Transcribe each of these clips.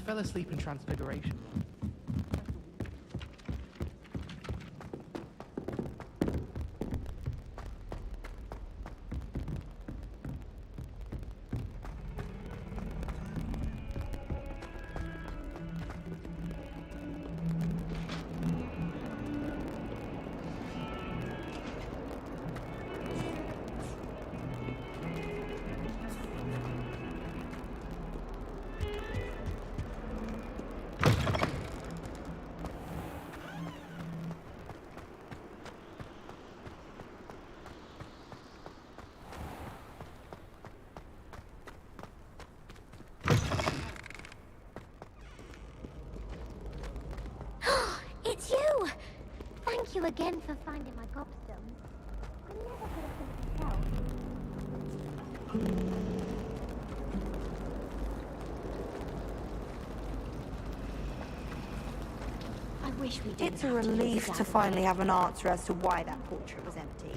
fell asleep in Transfiguration. It's you! Thank you again for finding my gobstones. I never could have done it myself. I wish we didn't. It's a relief to finally have an answer as to why that portrait was empty.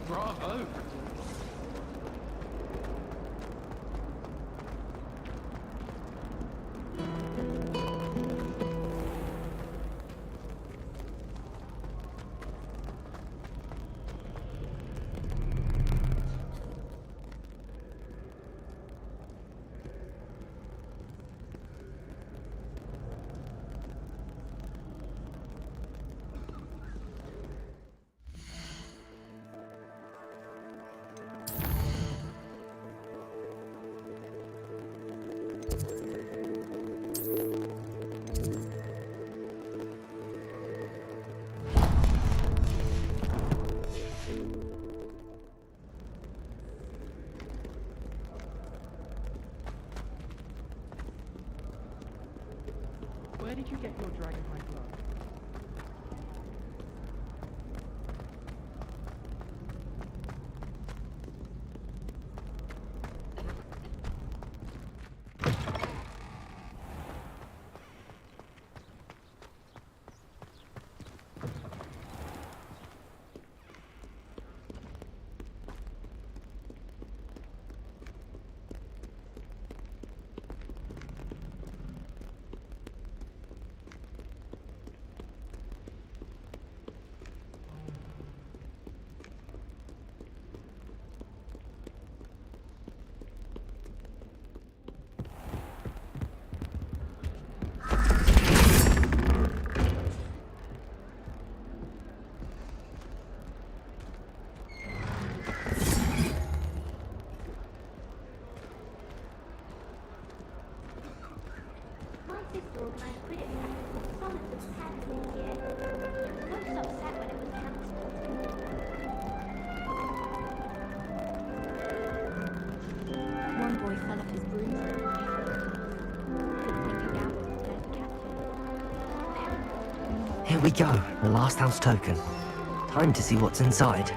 Bravo! Where did you get your dragonhide glove? Here we go, the last house token. Time to see what's inside.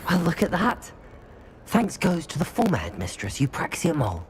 Well, look at that. Thanks goes to the former headmistress, Eupraxia Mole.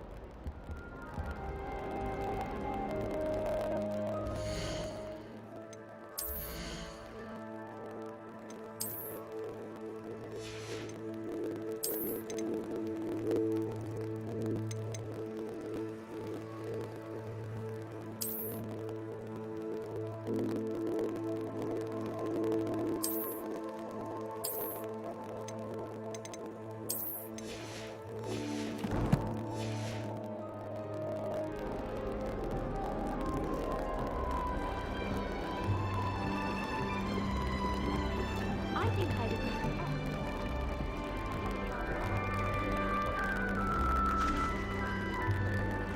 I think I did something else.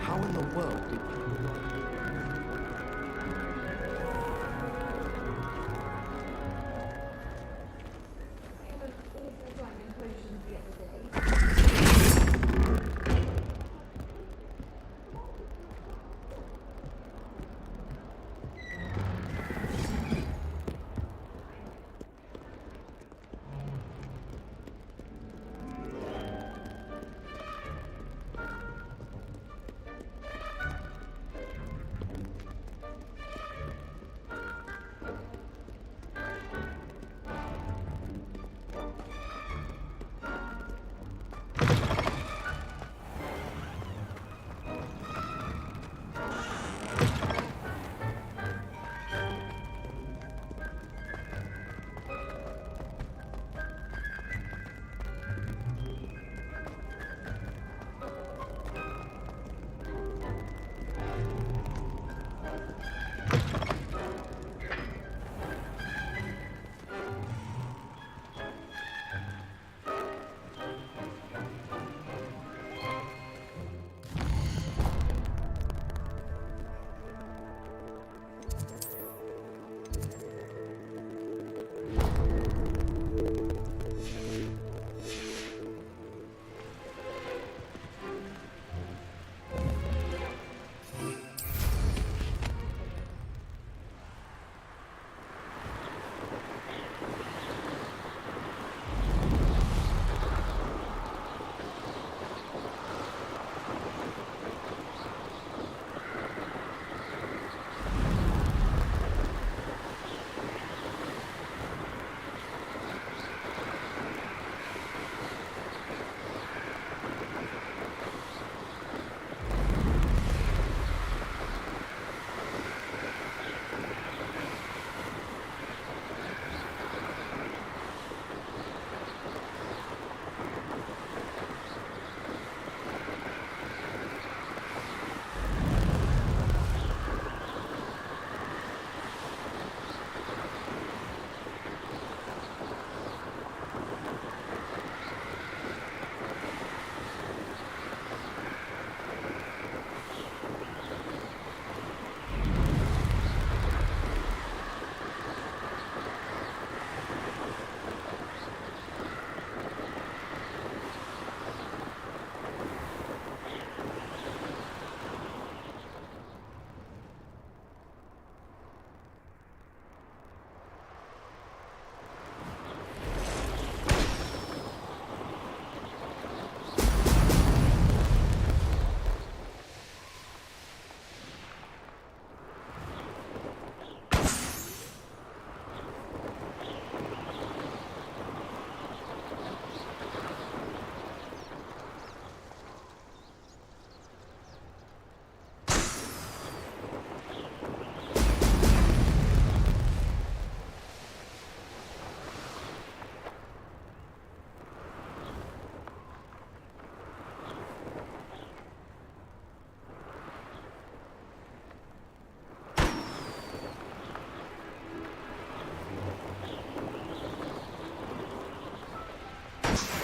How in the world did you...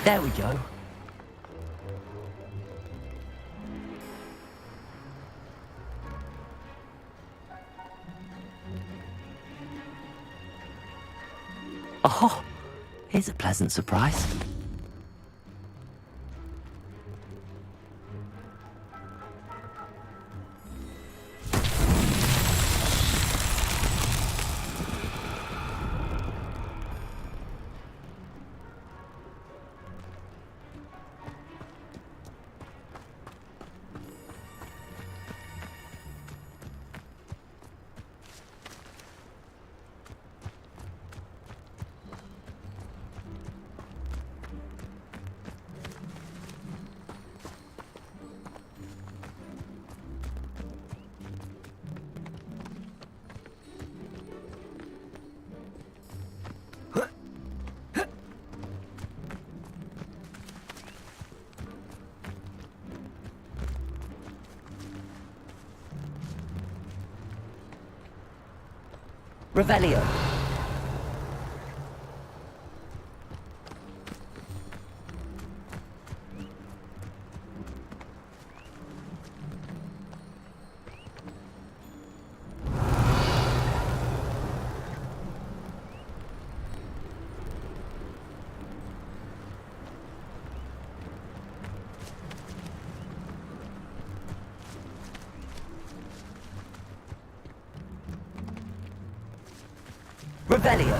There we go. Here's a pleasant surprise. Revelio. Revelio.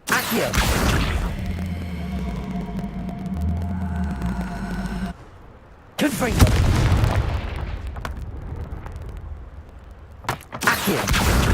Accio. Confringo. Accio.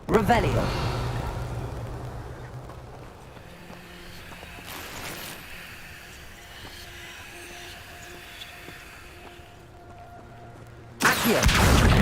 Revelio. Accio.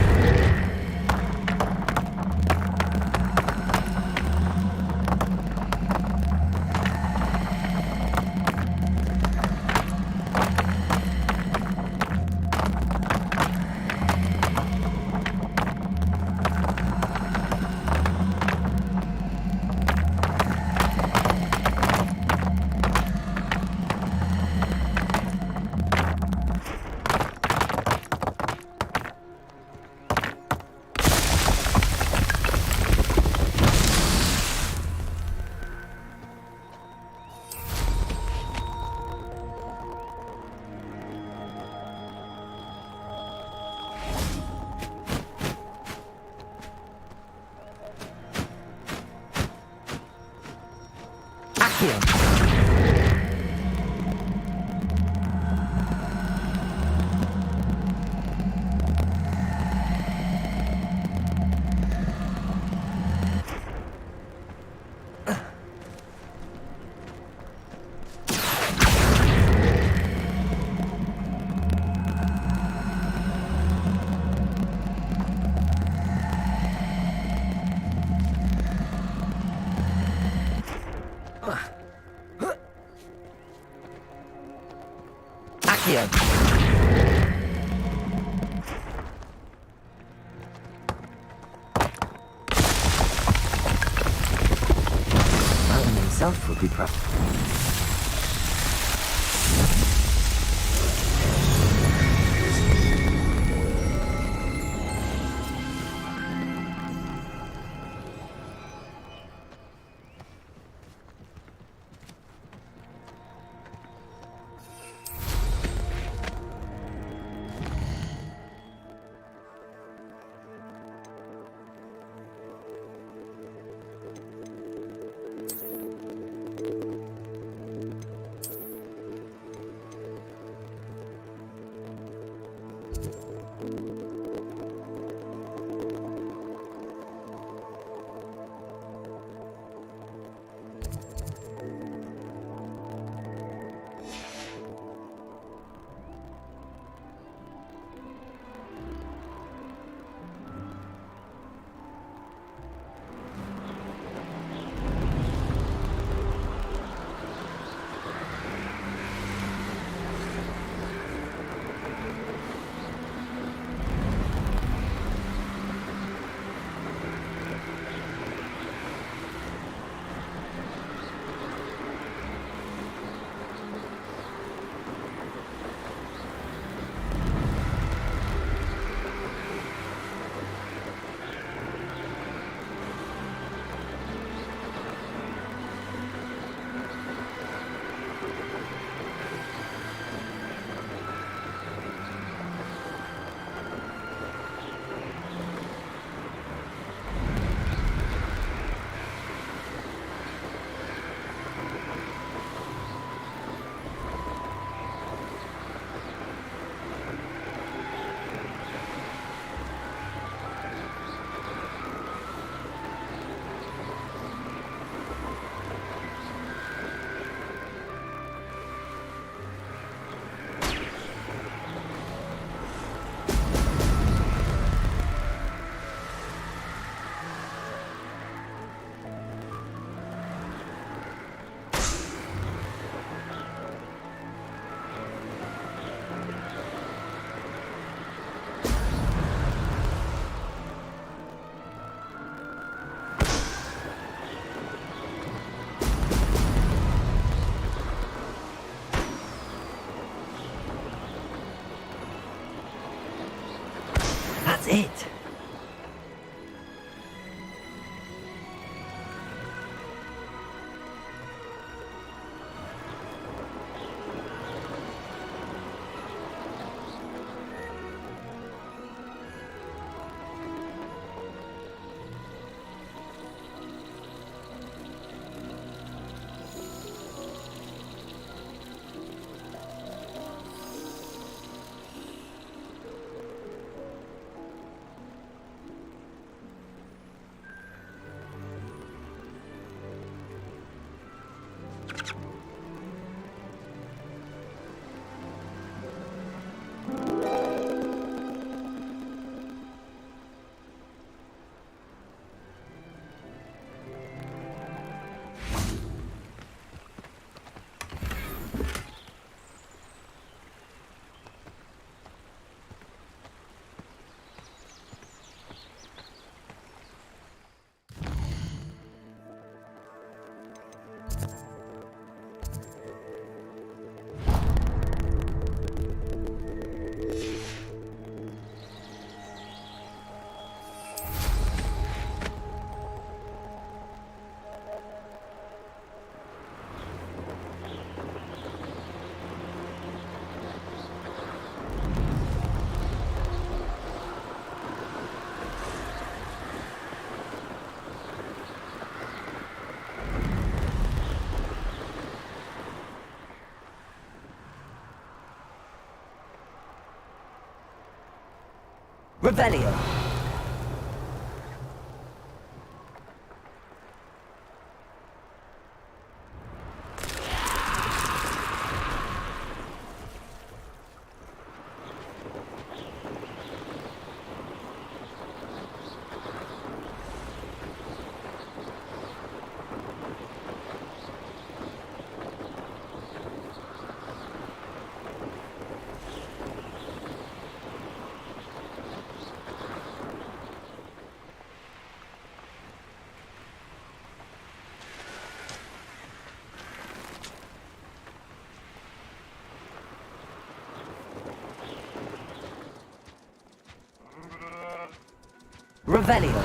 Accio. Accio. myself would be proud. That's it. Revelio. Revelio.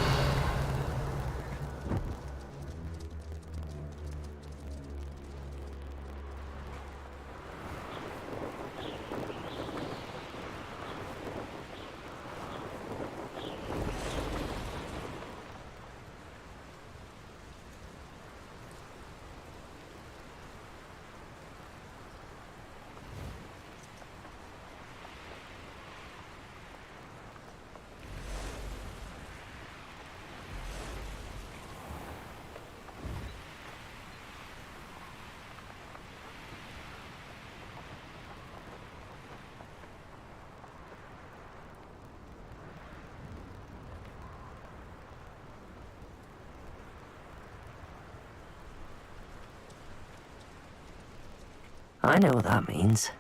I know what that means.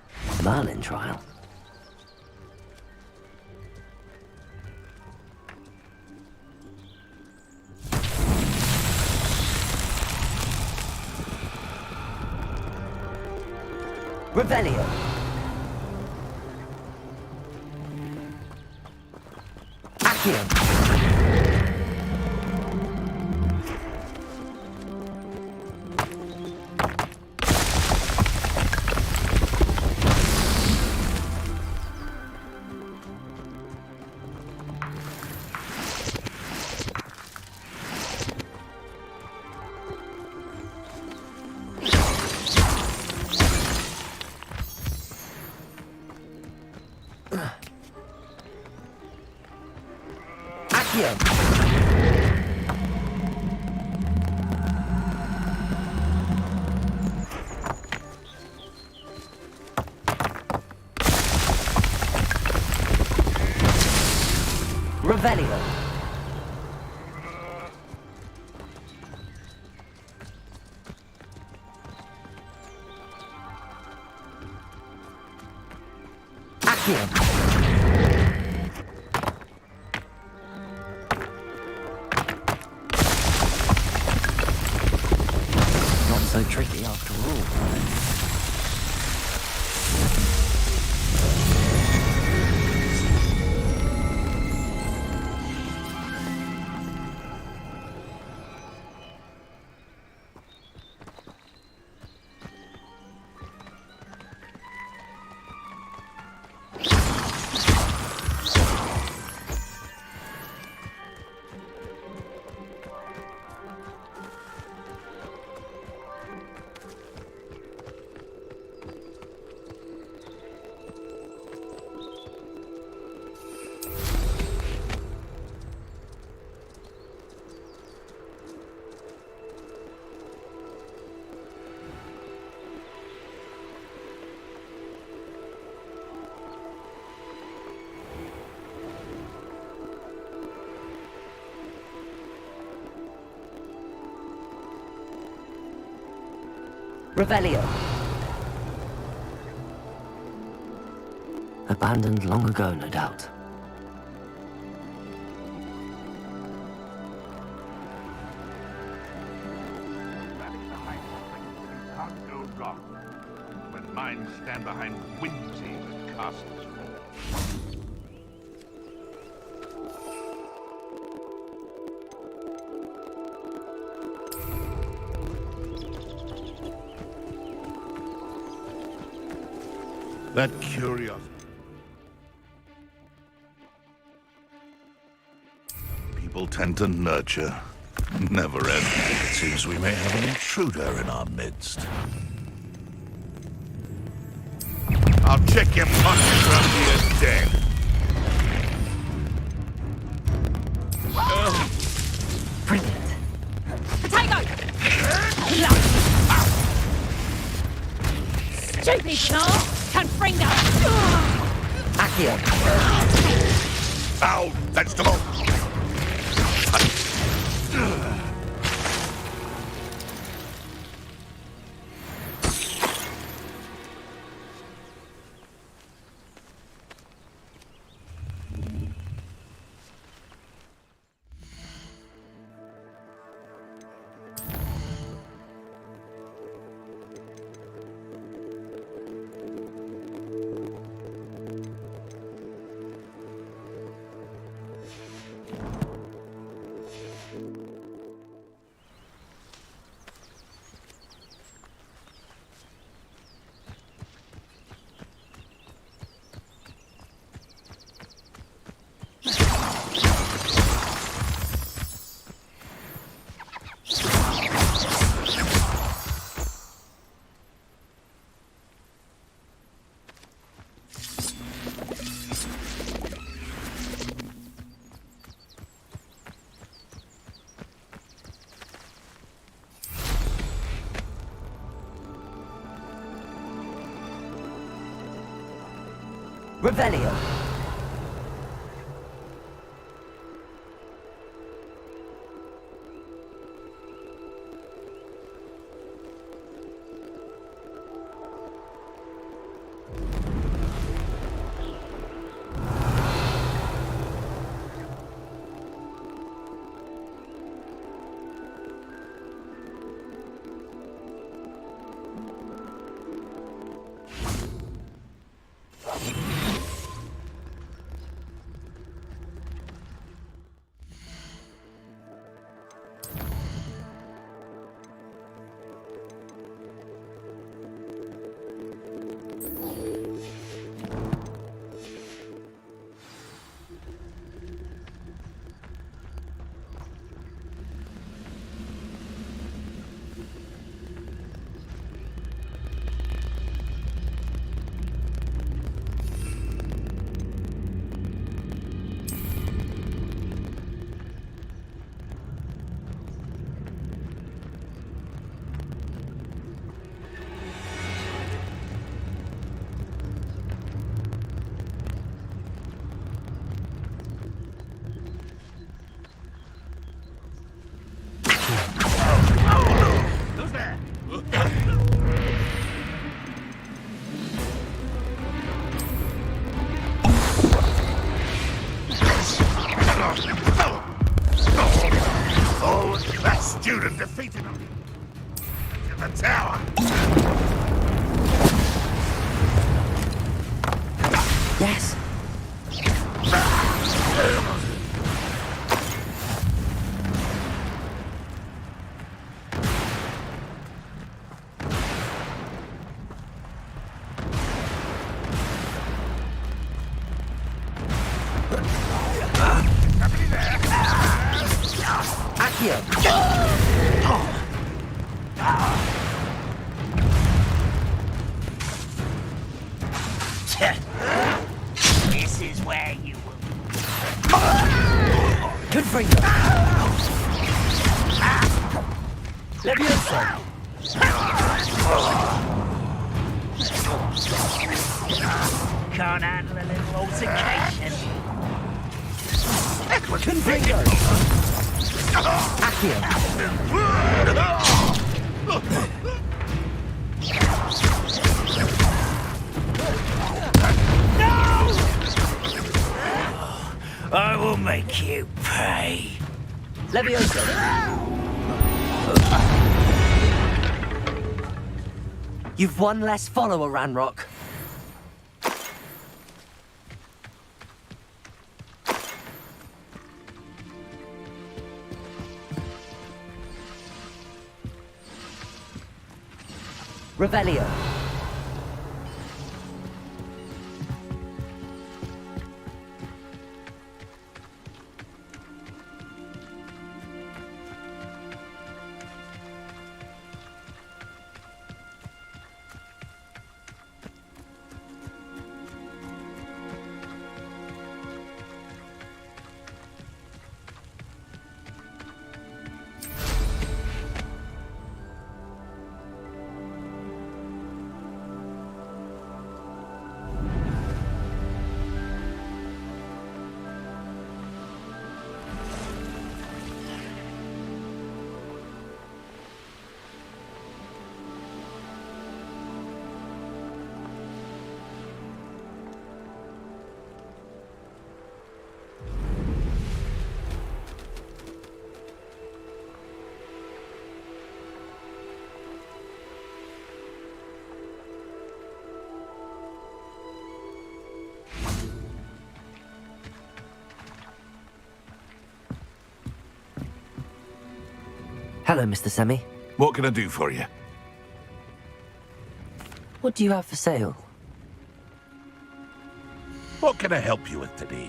Merlin trial. Revelio. Accio. Revelio. Accio. Not so tricky after all. Revelio. Abandoned long ago, no doubt. Can't go wrong when minds stand behind whimsy that casts fall. That curiosity. People tend to nurture. Never end. It seems we may have an intruder in our midst. I'll check your pockets around here dead. Brilliant. Stupid car! Can't bring that! Accio. Ow! That's the moment! Revelio. Student defeated him. To the tower. Yes. This is where you will. Good for you. Leviosa. Can't handle a little altercation. Confringo. Accio. I will make you pay. Leviosa. You've one less follower, Ranrock. Revelio. Hello, Mr. Semi. What can I do for you? What do you have for sale? What can I help you with today?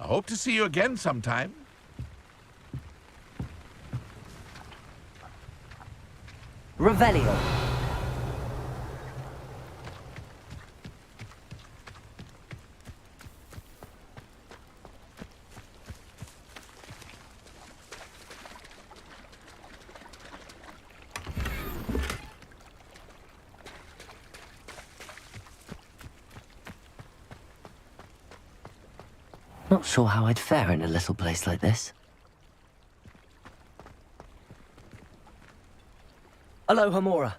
I hope to see you again sometime. Revelio. Not sure how I'd fare in a little place like this. Aloha Mora.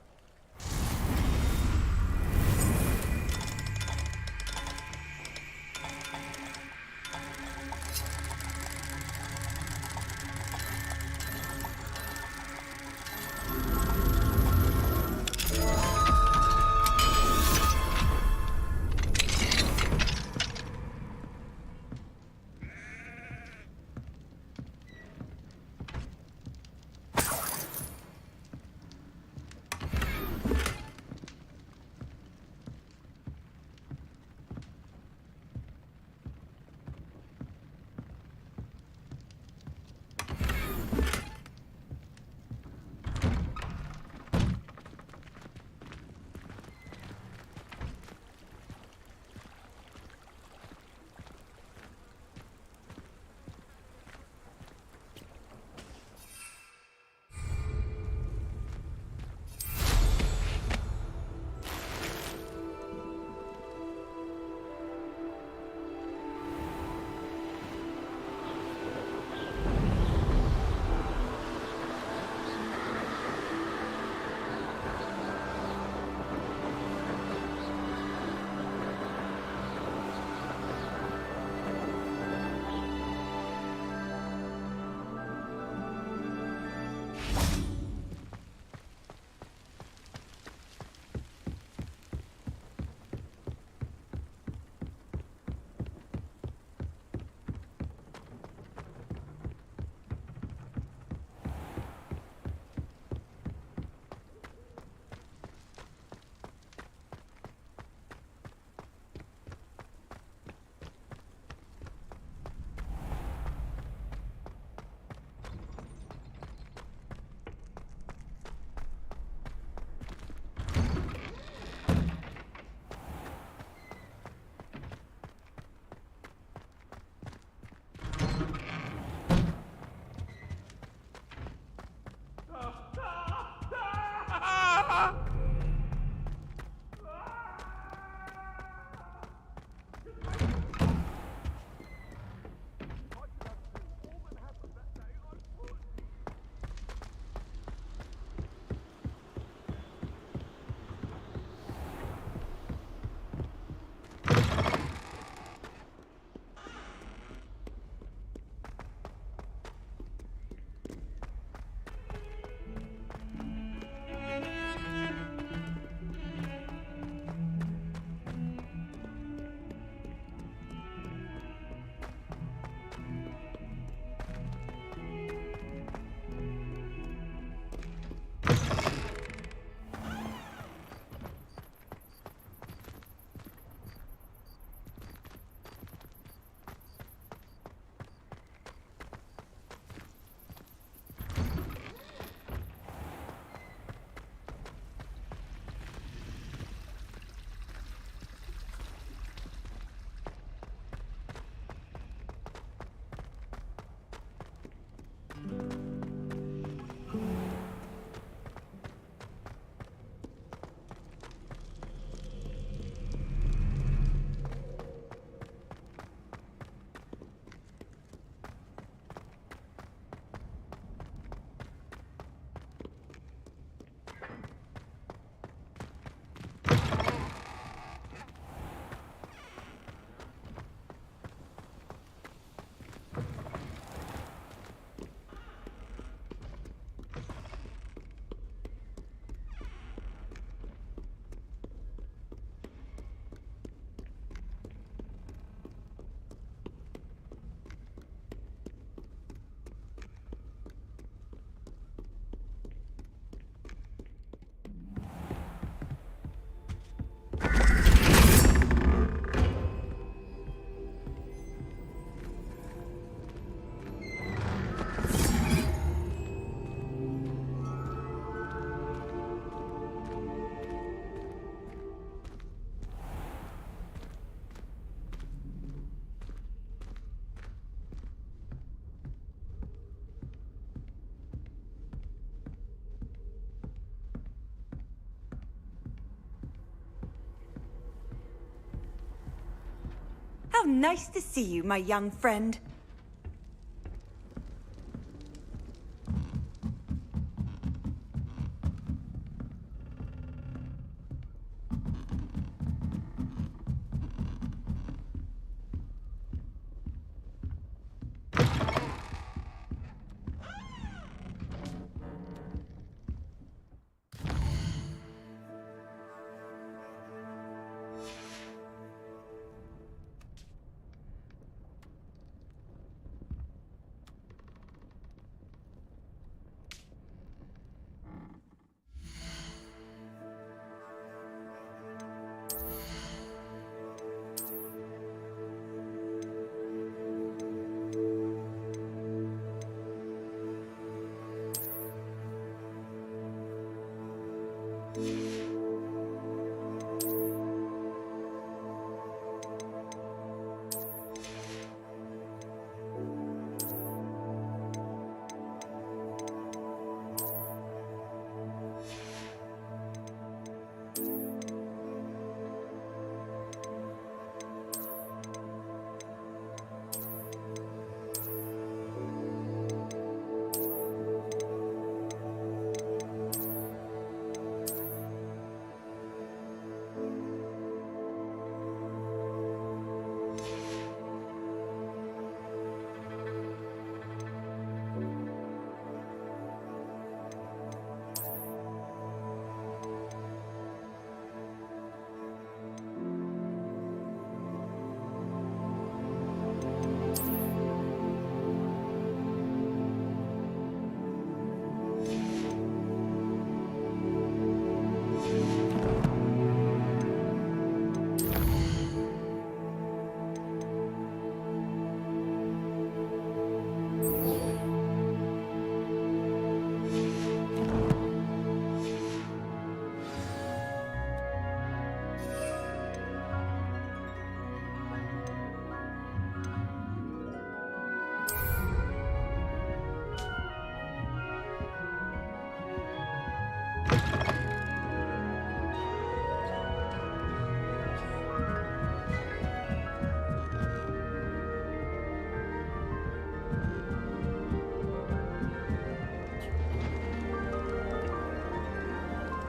nice to see you, my young friend.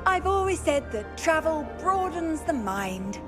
I've always said that travel broadens the mind.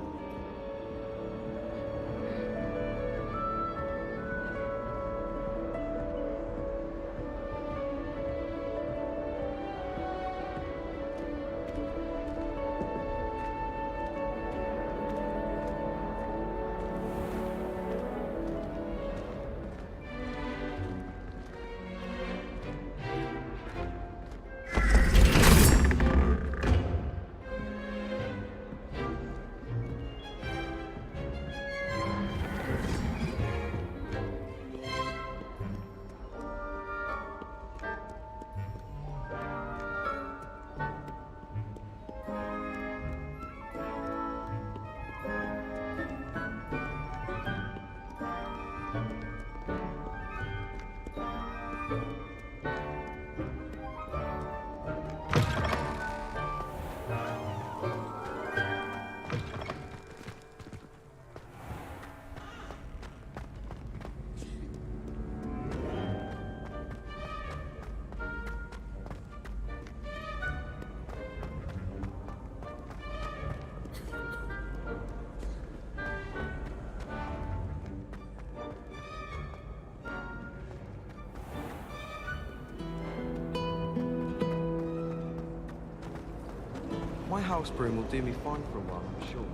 My house broom will do me fine for a while, I'm sure.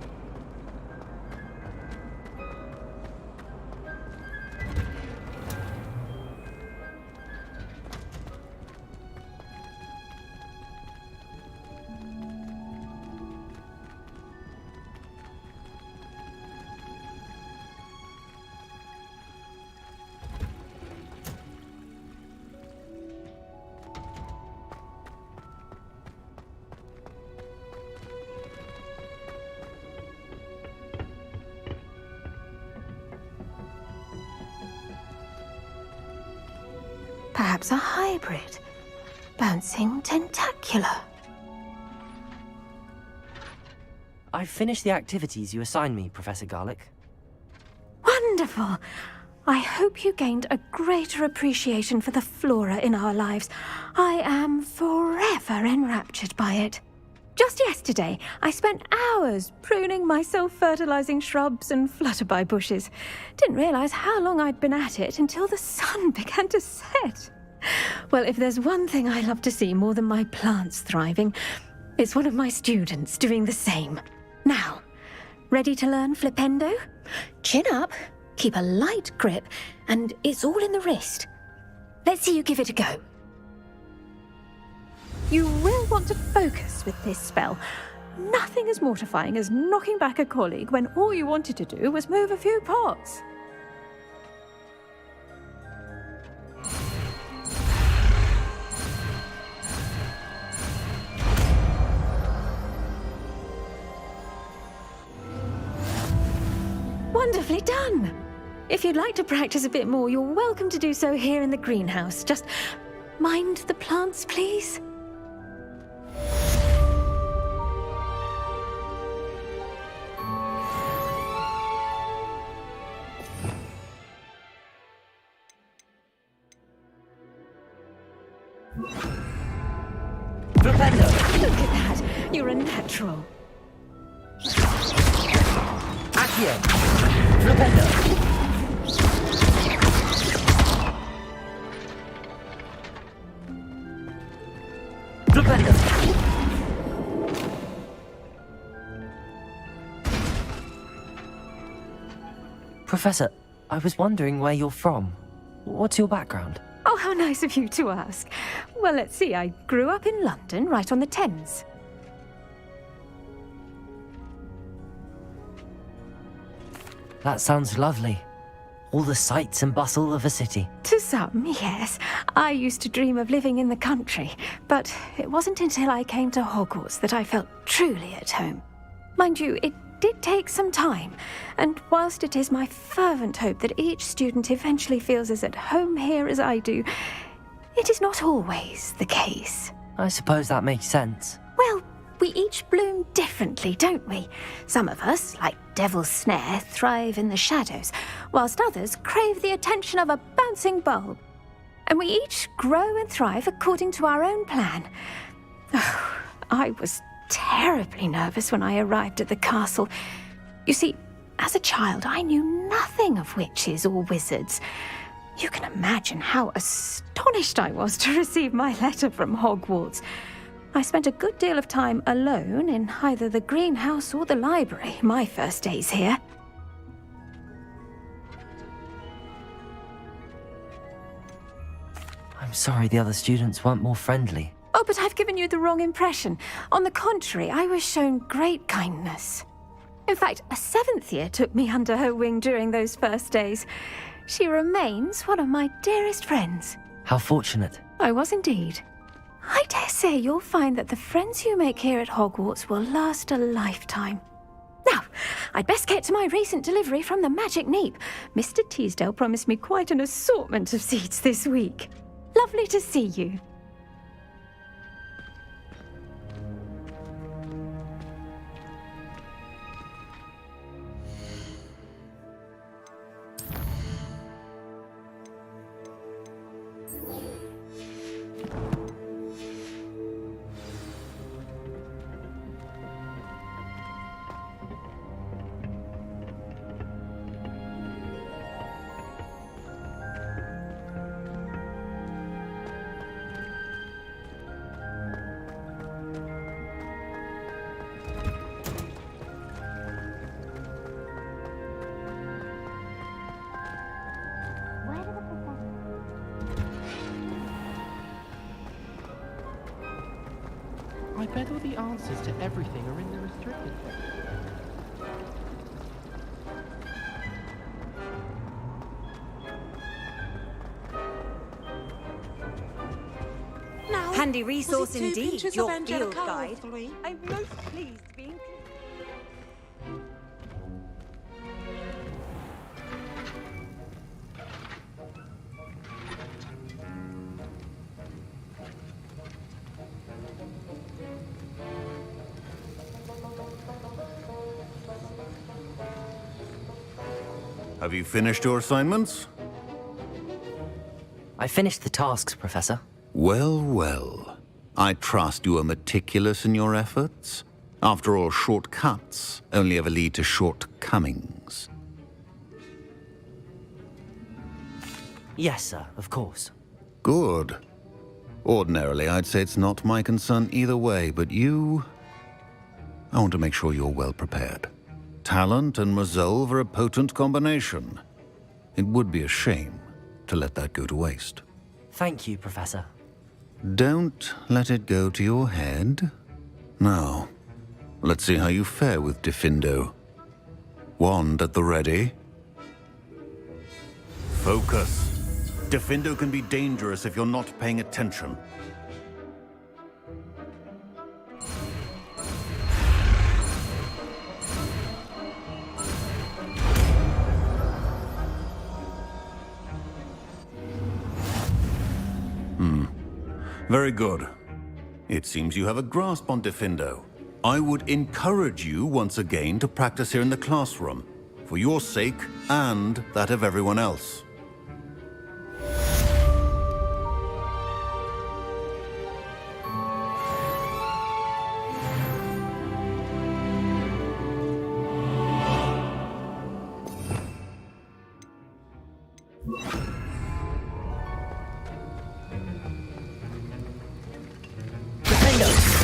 Perhaps a hybrid. Bouncing tentacular. I've finished the activities you assigned me, Professor Garlick. wonderful. I hope you gained a greater appreciation for the flora in our lives. I am forever enraptured by it. Just yesterday, I spent hours pruning my self-fertilizing shrubs and flutterby bushes. Didn't realize how long I'd been at it until the sun began to set. Well, if there's one thing I love to see more than my plants thriving, it's one of my students doing the same. Now, ready to learn Flipendo? Chin up, keep a light grip, and it's all in the wrist. Let's see you give it a go. You will want to focus with this spell. Nothing as mortifying as knocking back a colleague when all you wanted to do was move a few pots. Wonderfully done! If you'd like to practice a bit more, you're welcome to do so here in the greenhouse. Just mind the plants, please. Flipendo! Look at that! You're a natural. Accio! Flipendo! Flipendo! Professor, I was wondering where you're from. What's your background? Oh, how nice of you to ask. Well, let's see. I grew up in London, right on the Thames. That sounds lovely. All the sights and bustle of a city. To some, yes. I used to dream of living in the country, but it wasn't until I came to Hogwarts that I felt truly at home. Mind you, it did take some time, and whilst it is my fervent hope that each student eventually feels as at home here as I do, it is not always the case. I suppose that makes sense. Well, we each bloom differently, don't we? Some of us, like Devil's Snare, thrive in the shadows, whilst others crave the attention of a bouncing bulb. And we each grow and thrive according to our own plan. Oh, I was terribly nervous when I arrived at the castle. You see, as a child, I knew nothing of witches or wizards. You can imagine how astonished I was to receive my letter from Hogwarts. I spent a good deal of time alone in either the greenhouse or the library my first days here. I'm sorry the other students weren't more friendly. Oh, but I've given you the wrong impression. On the contrary, I was shown great kindness. In fact, a 7th year took me under her wing during those first days. She remains one of my dearest friends. How fortunate. I was indeed. I dare say you'll find that the friends you make here at Hogwarts will last a lifetime. Now, I'd best get to my recent delivery from the Magic Neep. Mr. Teasdale promised me quite an assortment of seeds this week. Lovely to see you. I bet all the answers to everything are in the restricted section. Now, handy resource indeed, your field guide. I'm most pleased being... Have you finished your assignments? I finished the tasks, Professor. Well, well. I trust you are meticulous in your efforts. After all, shortcuts only ever lead to shortcomings. Yes, sir, of course. Good. Ordinarily, I'd say it's not my concern either way, but you... I want to make sure you're well prepared. Talent and resolve are a potent combination. It would be a shame to let that go to waste. Thank you, Professor. Don't let it go to your head. Now, let's see how you fare with Diffindo. Wand at the ready. Focus. Diffindo can be dangerous if you're not paying attention. Very good. It seems you have a grasp on Diffindo. I would encourage you once again to practice here in the classroom, for your sake and that of everyone else.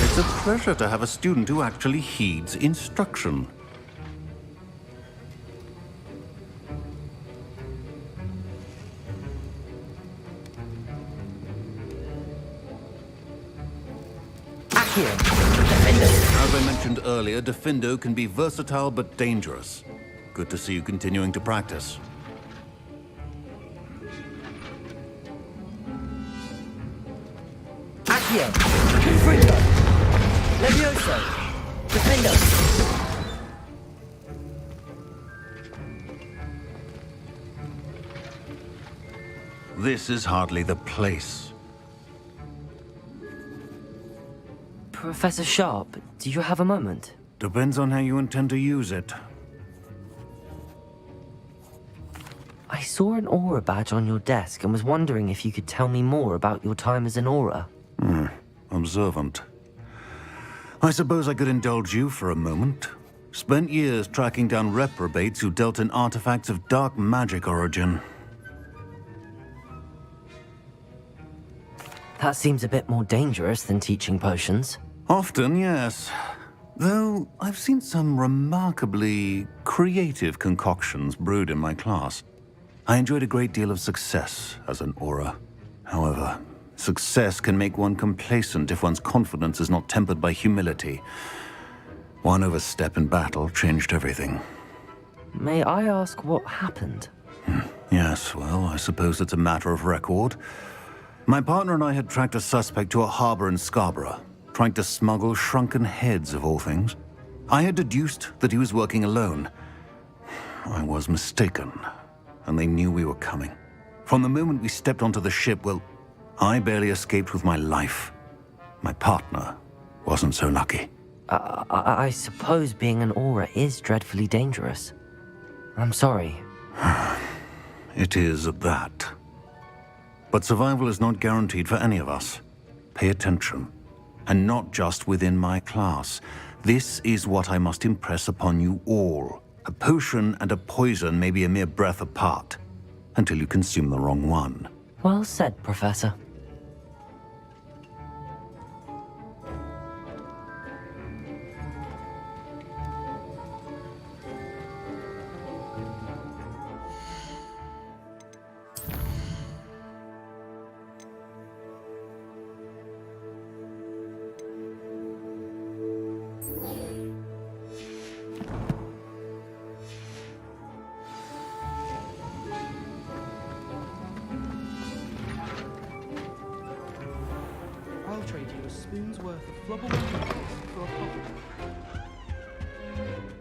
It's a pleasure to have a student who actually heeds instruction. Accio! Diffindo! As I mentioned earlier, Diffindo can be versatile but dangerous. Good to see you continuing to practice. Accio! Confringo! Levioso! Diffindo! This is hardly the place. Professor Sharp, do you have a moment? Depends on how you intend to use it. I saw an aura badge on your desk and was wondering if you could tell me more about your time as an aura. Observant. I suppose I could indulge you for a moment. Spent years tracking down reprobates who dealt in artifacts of dark magic origin. That seems a bit more dangerous than teaching potions. Often, yes. Though I've seen some remarkably creative concoctions brewed in my class. I enjoyed a great deal of success as an aura. However, success can make one complacent if one's confidence is not tempered by humility. One overstep in battle changed everything. May I ask what happened? Yes, well, I suppose it's a matter of record. My partner and I had tracked a suspect to a harbor in Scarborough, trying to smuggle shrunken heads of all things. I had deduced that he was working alone. I was mistaken, and they knew we were coming. From the moment we stepped onto the ship, well, I barely escaped with my life. My partner wasn't so lucky. I suppose being an aura is dreadfully dangerous. I'm sorry. It is at that. But survival is not guaranteed for any of us. Pay attention. And not just within my class. This is what I must impress upon you all. A potion and a poison may be a mere breath apart, until you consume the wrong one. Well said, Professor. I'll trade you a spoon's worth of flubble noodles for a coffee.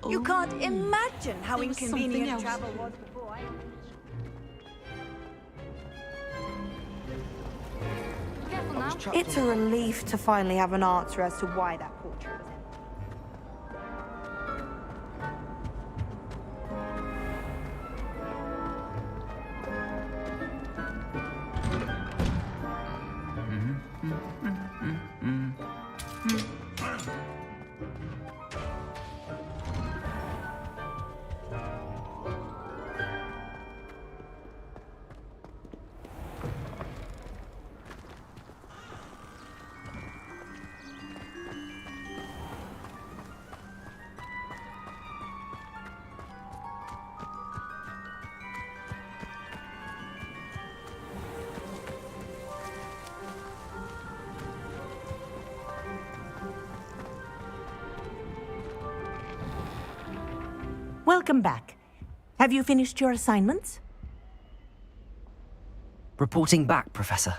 You can't imagine how inconvenient travel was before I... Careful now. It's a relief to finally have an answer as to why that portrait was in. Welcome back. Have you finished your assignments? Reporting back, Professor.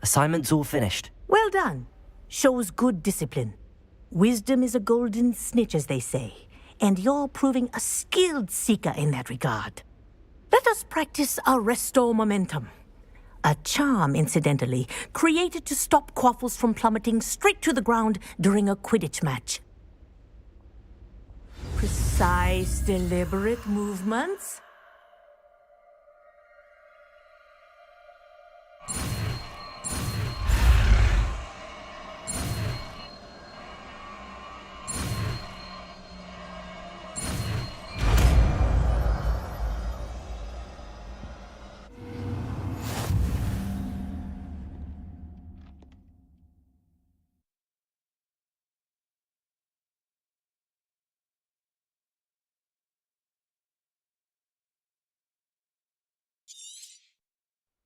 Assignment's all finished. Well done. Shows good discipline. Wisdom is a golden snitch, as they say, and you're proving a skilled seeker in that regard. Let us practice Arresto Momentum. A charm, incidentally, created to stop quaffles from plummeting straight to the ground during a Quidditch match. Precise, deliberate movements.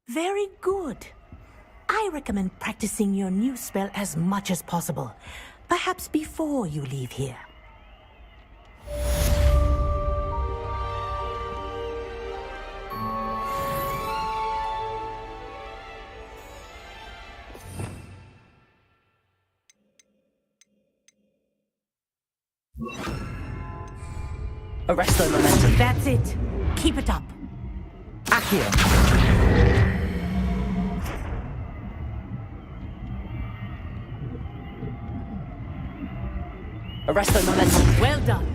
Very good. I recommend practicing your new spell as much as possible, perhaps before you leave here. Arresto Momentum. That's it. Keep it up. Accio. Arresto Momentum. Well done.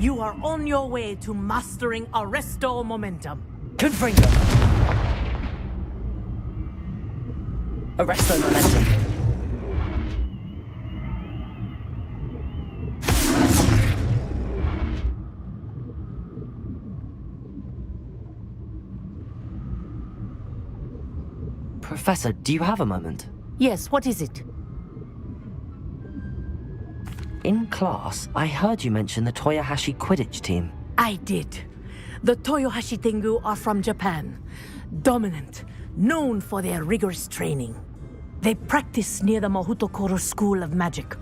You are on your way to mastering Arresto Momentum. Confringo. Arresto Momentum. Professor, do you have a moment? Yes, what is it? In class, I heard you mention the Toyohashi Quidditch team. I did. The Toyohashi Tengu are from Japan. Dominant, known for their rigorous training. They practice near the Mahutokoro School of Magic,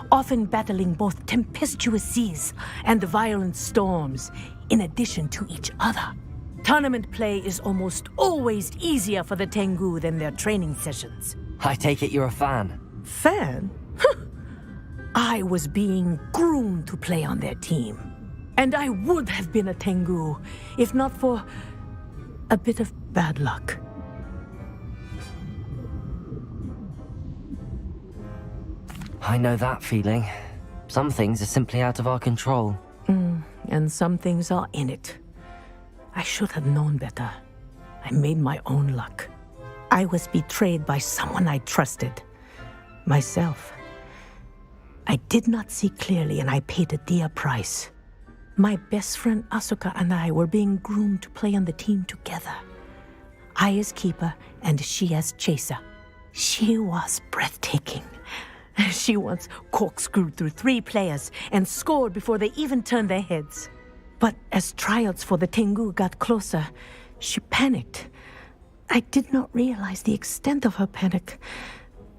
often battling both tempestuous seas and violent storms, in addition to each other. Tournament play is almost always easier for the Tengu than their training sessions. I take it you're a fan. Fan? I was being groomed to play on their team. And I would have been a Tengu, if not for a bit of bad luck. I know that feeling. Some things are simply out of our control. And some things are in it. I should have known better. I made my own luck. I was betrayed by someone I trusted. Myself. I did not see clearly, and I paid a dear price. My best friend Asuka and I were being groomed to play on the team together. I as keeper, and she as chaser. She was breathtaking. She once corkscrewed through 3 players and scored before they even turned their heads. But as tryouts for the Tengu got closer, she panicked. I did not realize the extent of her panic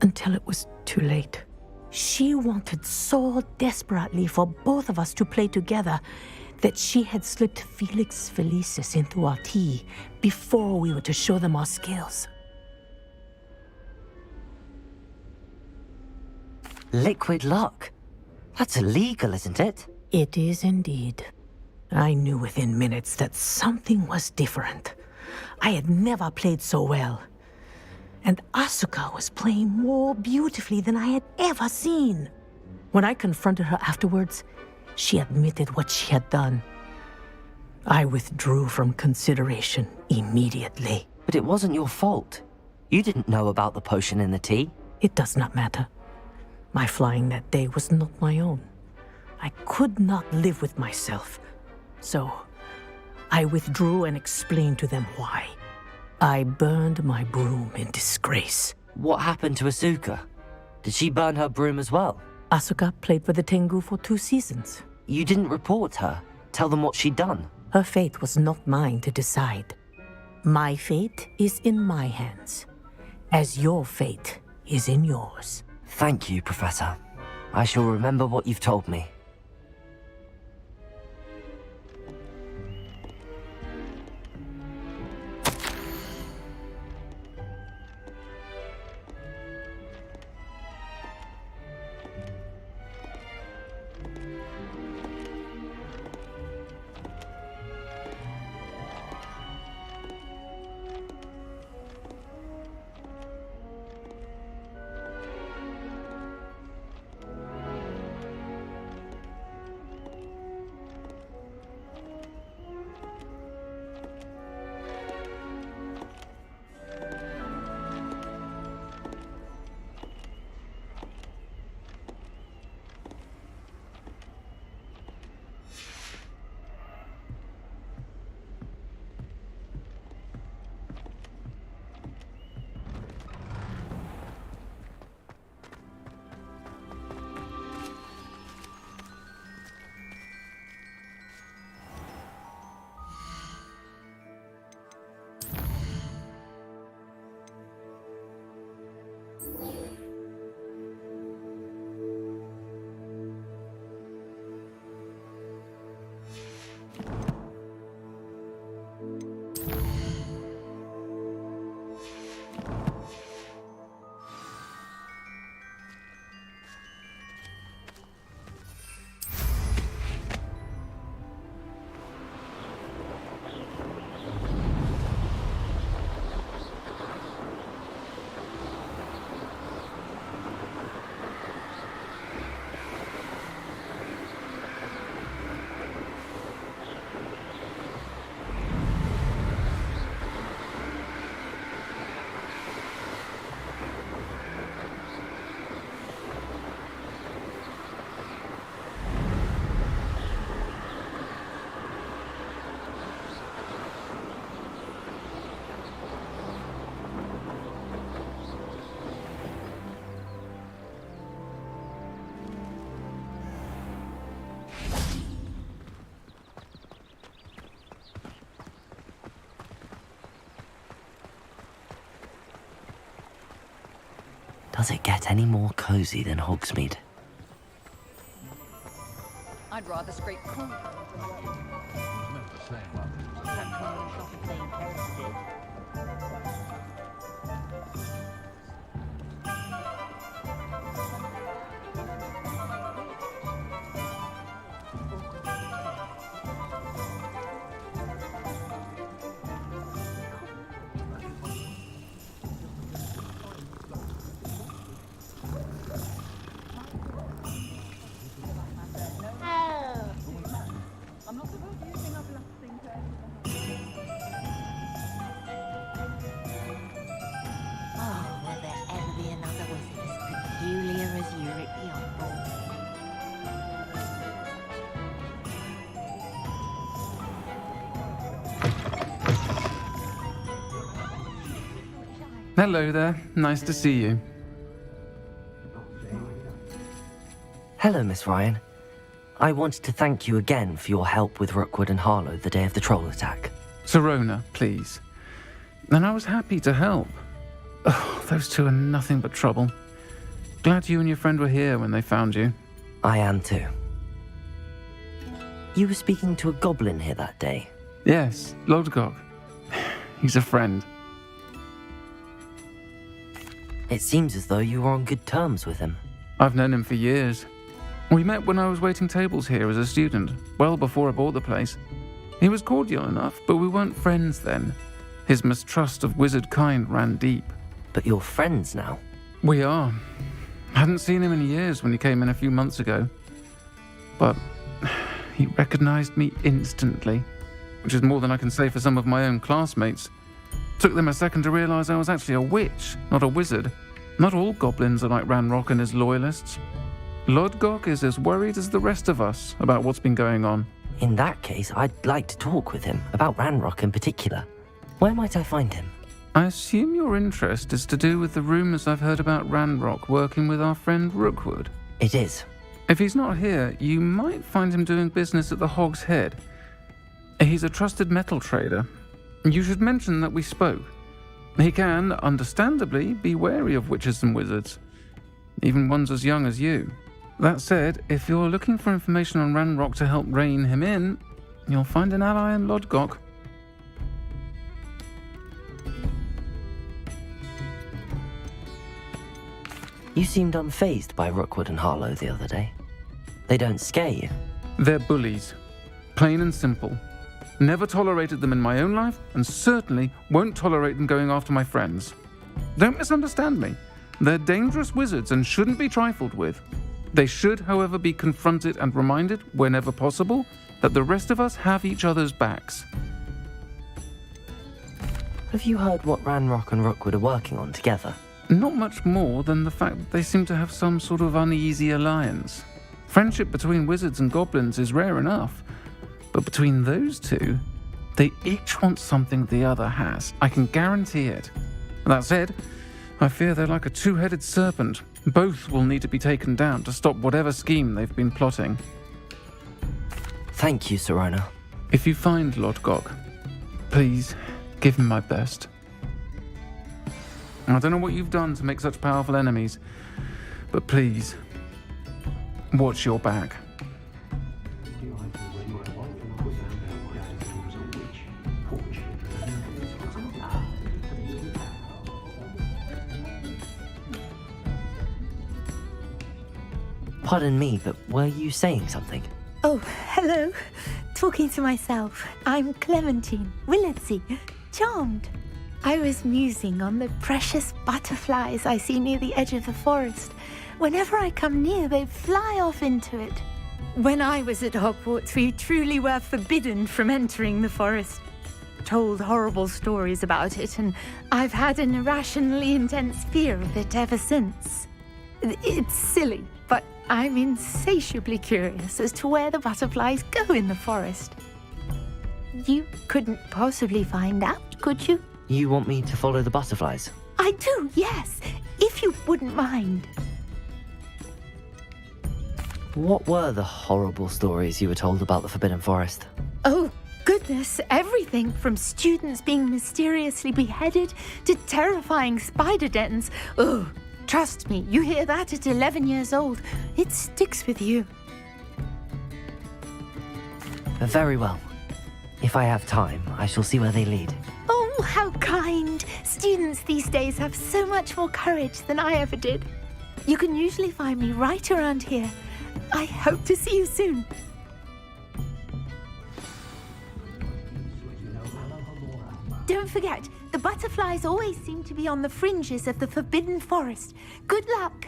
until it was too late. She wanted so desperately for both of us to play together that she had slipped Felix Felicis into our tea before we were to show them our skills. Liquid luck? That's illegal, isn't it? It is indeed. I knew within minutes that something was different. I had never played so well. And Asuka was playing more beautifully than I had ever seen. When I confronted her afterwards, she admitted what she had done. I withdrew from consideration immediately. But it wasn't your fault. You didn't know about the potion in the tea. It does not matter. My flying that day was not my own. I could not live with myself. So, I withdrew and explained to them why. I burned my broom in disgrace. What happened to Asuka? Did she burn her broom as well? Asuka played for the Tengu for 2 seasons. You didn't report her? Tell them what she'd done? Her fate was not mine to decide. My fate is in my hands, as your fate is in yours. Thank you, Professor. I shall remember what you've told me. Does it get any more cozy than Hogsmeade? I'd rather scrape corn. Hello there. Nice to see you. Hello, Miss Ryan. I wanted to thank you again for your help with Rookwood and Harlow the day of the troll attack. Sirona, please. And I was happy to help. Oh, those two are nothing but trouble. Glad you and your friend were here when they found you. I am too. You were speaking to a goblin here that day? Yes, Lodgok. He's a friend. It seems as though you were on good terms with him. I've known him for years. We met when I was waiting tables here as a student, well before I bought the place. He was cordial enough, but we weren't friends then. His mistrust of wizard kind ran deep. But you're friends now? We are. Hadn't seen him in years when he came in a few months ago. But he recognized me instantly, which is more than I can say for some of my own classmates. Took them a second to realize I was actually a witch, not a wizard. Not all goblins are like Ranrock and his loyalists. Lodgok is as worried as the rest of us about what's been going on. In that case, I'd like to talk with him, about Ranrock in particular. Where might I find him? I assume your interest is to do with the rumors I've heard about Ranrock working with our friend Rookwood. It is. If he's not here, you might find him doing business at the Hog's Head. He's a trusted metal trader. You should mention that we spoke. He can, understandably, be wary of witches and wizards, even ones as young as you. That said, if you're looking for information on Ranrock to help rein him in, you'll find an ally in Lodgok. You seemed unfazed by Rookwood and Harlow the other day. They don't scare you? They're bullies. Plain and simple. Never tolerated them in my own life, and certainly won't tolerate them going after my friends. Don't misunderstand me. They're dangerous wizards and shouldn't be trifled with. They should, however, be confronted and reminded, whenever possible, that the rest of us have each other's backs. Have you heard what Ranrock and Rookwood are working on together? Not much more than the fact that they seem to have some sort of uneasy alliance. Friendship between wizards and goblins is rare enough, but between those two, they each want something the other has. I can guarantee it. That said, I fear they're like a two-headed serpent. Both will need to be taken down to stop whatever scheme they've been plotting. Thank you, Sirona. If you find Lodgok, please give him my best. I don't know what you've done to make such powerful enemies, but please, watch your back. Pardon me, but were you saying something? Oh, hello. Talking to myself. I'm Clementine, Willardsey, charmed. I was musing on the precious butterflies I see near the edge of the forest. Whenever I come near, they fly off into it. When I was at Hogwarts, we truly were forbidden from entering the forest. Told horrible stories about it, and I've had an irrationally intense fear of it ever since. It's silly, but I'm insatiably curious as to where the butterflies go in the forest. You couldn't possibly find out, could you? You want me to follow the butterflies? I do, yes, if you wouldn't mind. What were the horrible stories you were told about the Forbidden Forest? Oh, goodness, everything from students being mysteriously beheaded to terrifying spider dens. Oh, trust me, you hear that at 11 years old, it sticks with you. Very well. If I have time, I shall see where they lead. Oh, how kind! Students these days have so much more courage than I ever did. You can usually find me right around here. I hope to see you soon. Don't forget, the butterflies always seem to be on the fringes of the Forbidden Forest. Good luck!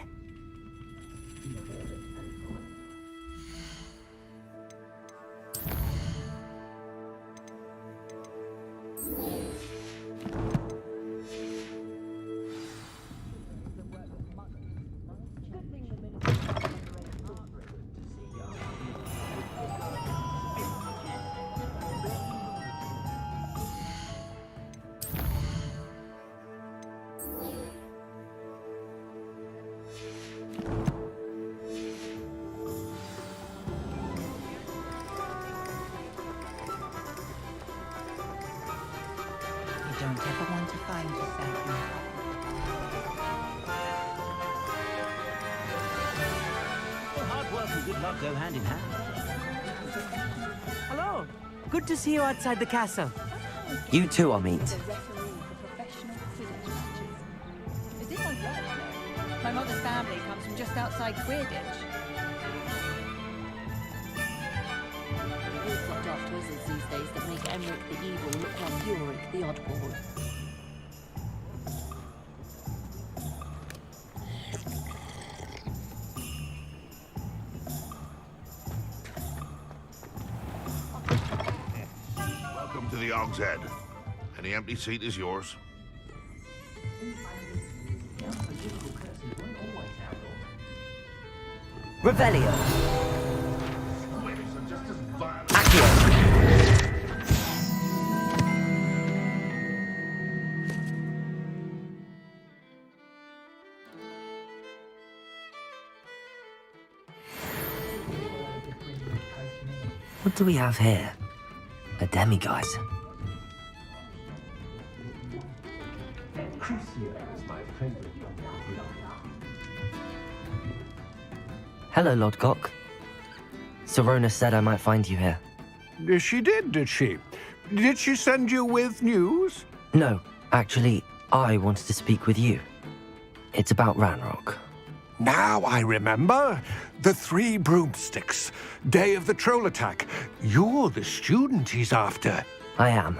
Don't ever want to find yourself now. Well, hard work and good luck go hand in hand. Hello. Good to see you outside the castle. You too, I'll meet. The referee for professional Quidditch matches. Is this my right? My mother's family comes from just outside Quidditch. We've got daft wizards these days that make Emmerich the evil look like Ulrich the oddball. Welcome to the Og's Head. Any empty seat is yours. Revelio. What do we have here? A demiguise. Hello, Lodgok. Serona said I might find you here. She did she? Did she send you with news? No, actually, I wanted to speak with you. It's about Ranrock. Now I remember. The 3 broomsticks. Day of the troll attack. You're the student he's after. I am,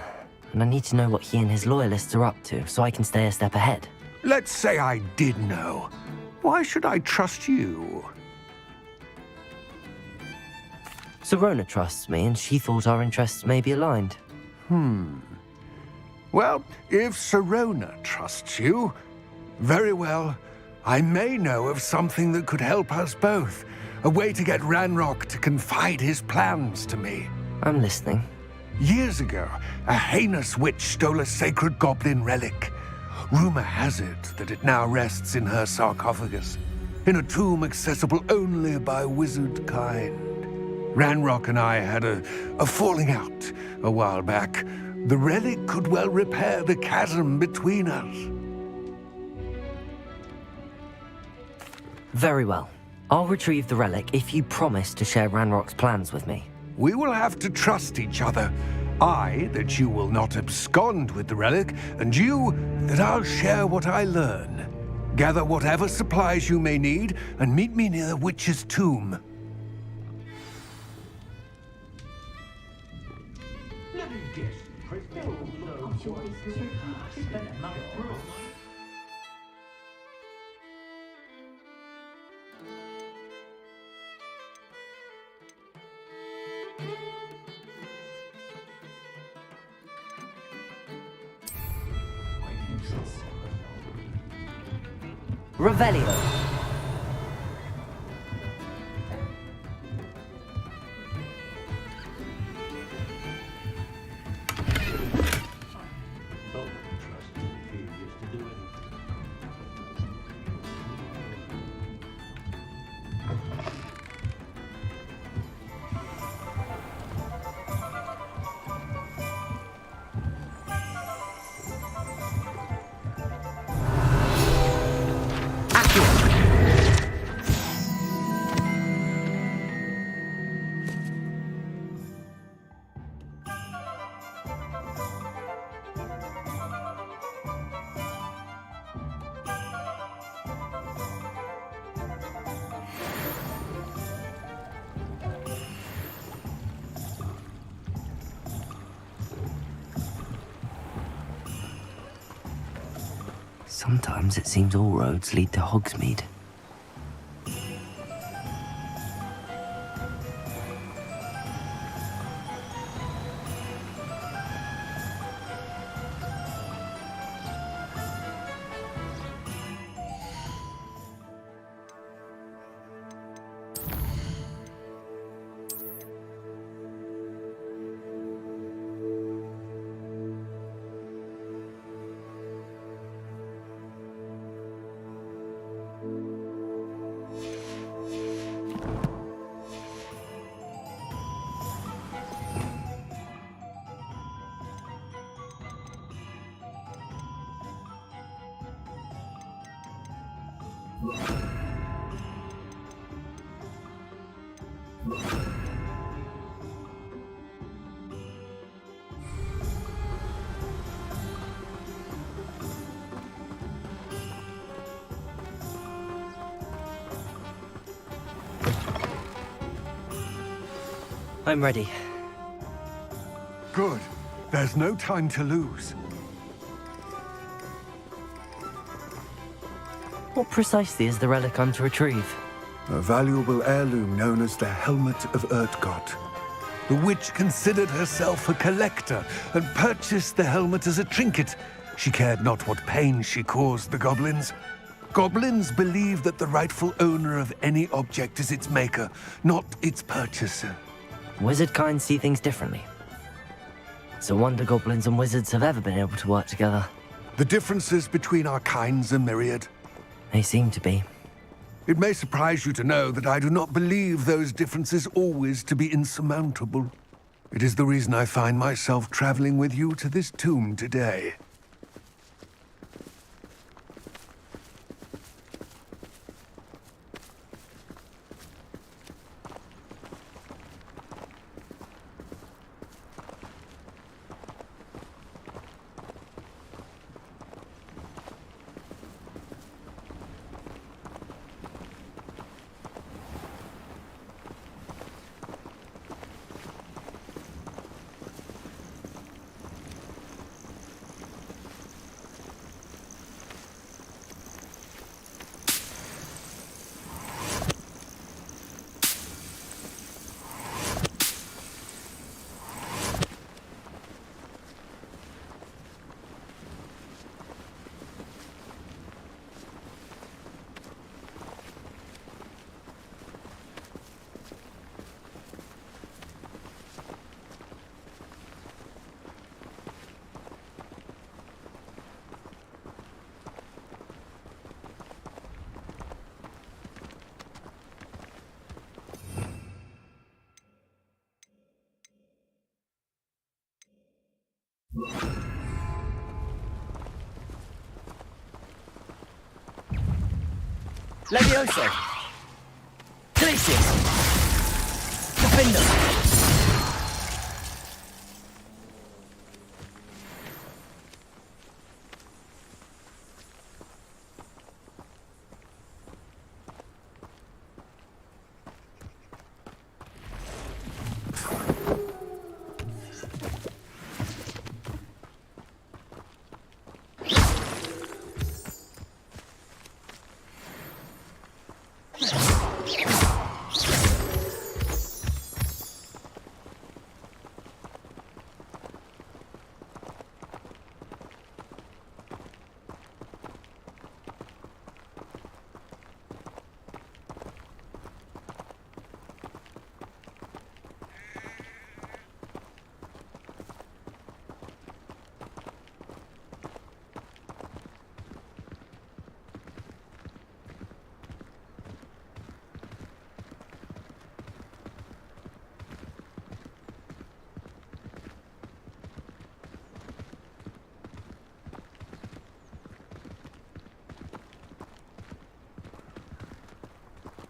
and I need to know what he and his loyalists are up to so I can stay a step ahead. Let's say I did know. Why should I trust you? Serona trusts me, and she thought our interests may be aligned. Well, if Serona trusts you, very well. I may know of something that could help us both. A way to get Ranrock to confide his plans to me. I'm listening. Years ago, a heinous witch stole a sacred goblin relic. Rumor has it that it now rests in her sarcophagus, in a tomb accessible only by wizard kind. Ranrock and I had a falling out a while back. The relic could well repair the chasm between us. Very well. I'll retrieve the relic if you promise to share Ranrock's plans with me. We will have to trust each other. I, that you will not abscond with the relic, and you, that I'll share what I learn. Gather whatever supplies you may need, and meet me near the witch's tomb. Revelio. Sometimes it seems all roads lead to Hogsmeade. I'm ready. Good. There's no time to lose. What precisely is the relic I'm to retrieve? A valuable heirloom known as the Helmet of Urtkot. The witch considered herself a collector and purchased the helmet as a trinket. She cared not what pain she caused the goblins. Goblins believe that the rightful owner of any object is its maker, not its purchaser. Wizard kind see things differently. It's a wonder goblins and wizards have ever been able to work together. The differences between our kinds are myriad. They seem to be. It may surprise you to know that I do not believe those differences always to be insurmountable. It is the reason I find myself traveling with you to this tomb today. Levioso! Delicious! Defender!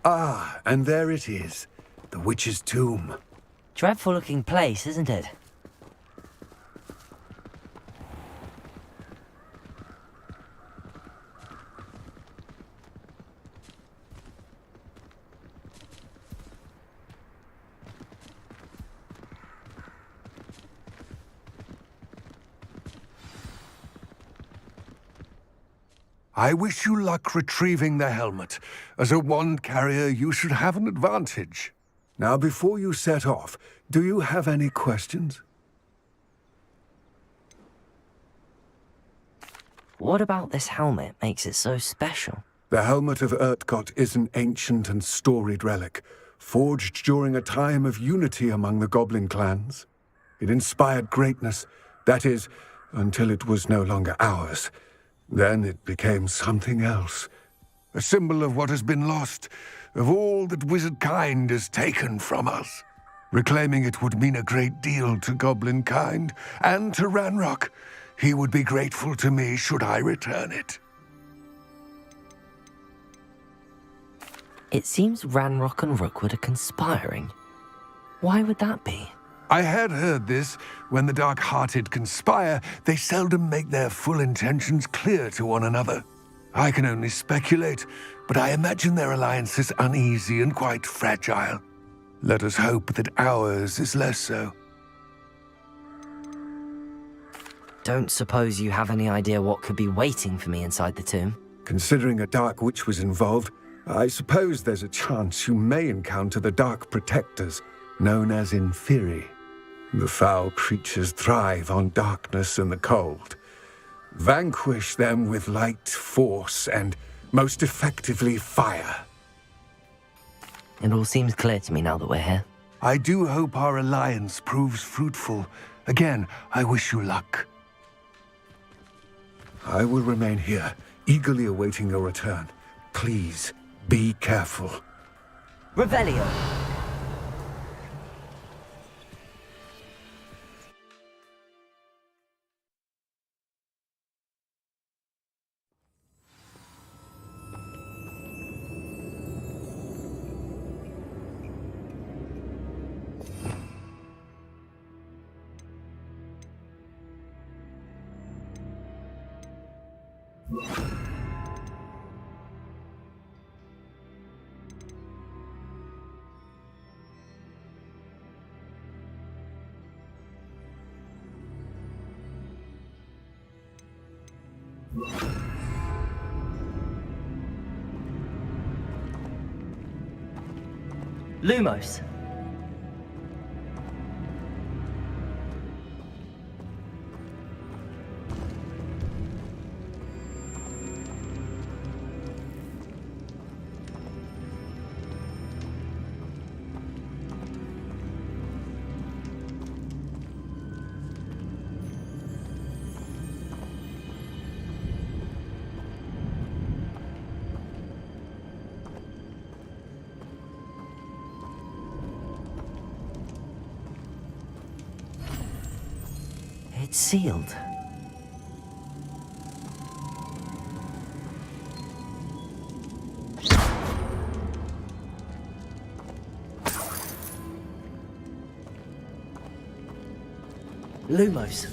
Ah, and there it is. The witch's tomb. Dreadful looking place, isn't it? I wish you luck retrieving the helmet. As a wand carrier, you should have an advantage. Now, before you set off, do you have any questions? What about this helmet makes it so special? The Helmet of Urtkot is an ancient and storied relic, forged during a time of unity among the goblin clans. It inspired greatness, that is, until it was no longer ours. Then it became something else. A symbol of what has been lost, of all that wizard kind has taken from us. Reclaiming it would mean a great deal to goblin kind, and to Ranrock. He would be grateful to me should I return it. It seems Ranrock and Rookwood are conspiring. Why would that be? I had heard this. When the dark-hearted conspire, they seldom make their full intentions clear to one another. I can only speculate, but I imagine their alliance is uneasy and quite fragile. Let us hope that ours is less so. Don't suppose you have any idea what could be waiting for me inside the tomb? Considering a dark witch was involved, I suppose there's a chance you may encounter the Dark Protectors, known as Inferi. The foul creatures thrive on darkness and the cold. Vanquish them with light, force, and, most effectively, fire. It all seems clear to me now that we're here. I do hope our alliance proves fruitful. Again, I wish you luck. I will remain here, eagerly awaiting your return. Please, be careful. Revelio! Lumos. It's sealed. Lumos.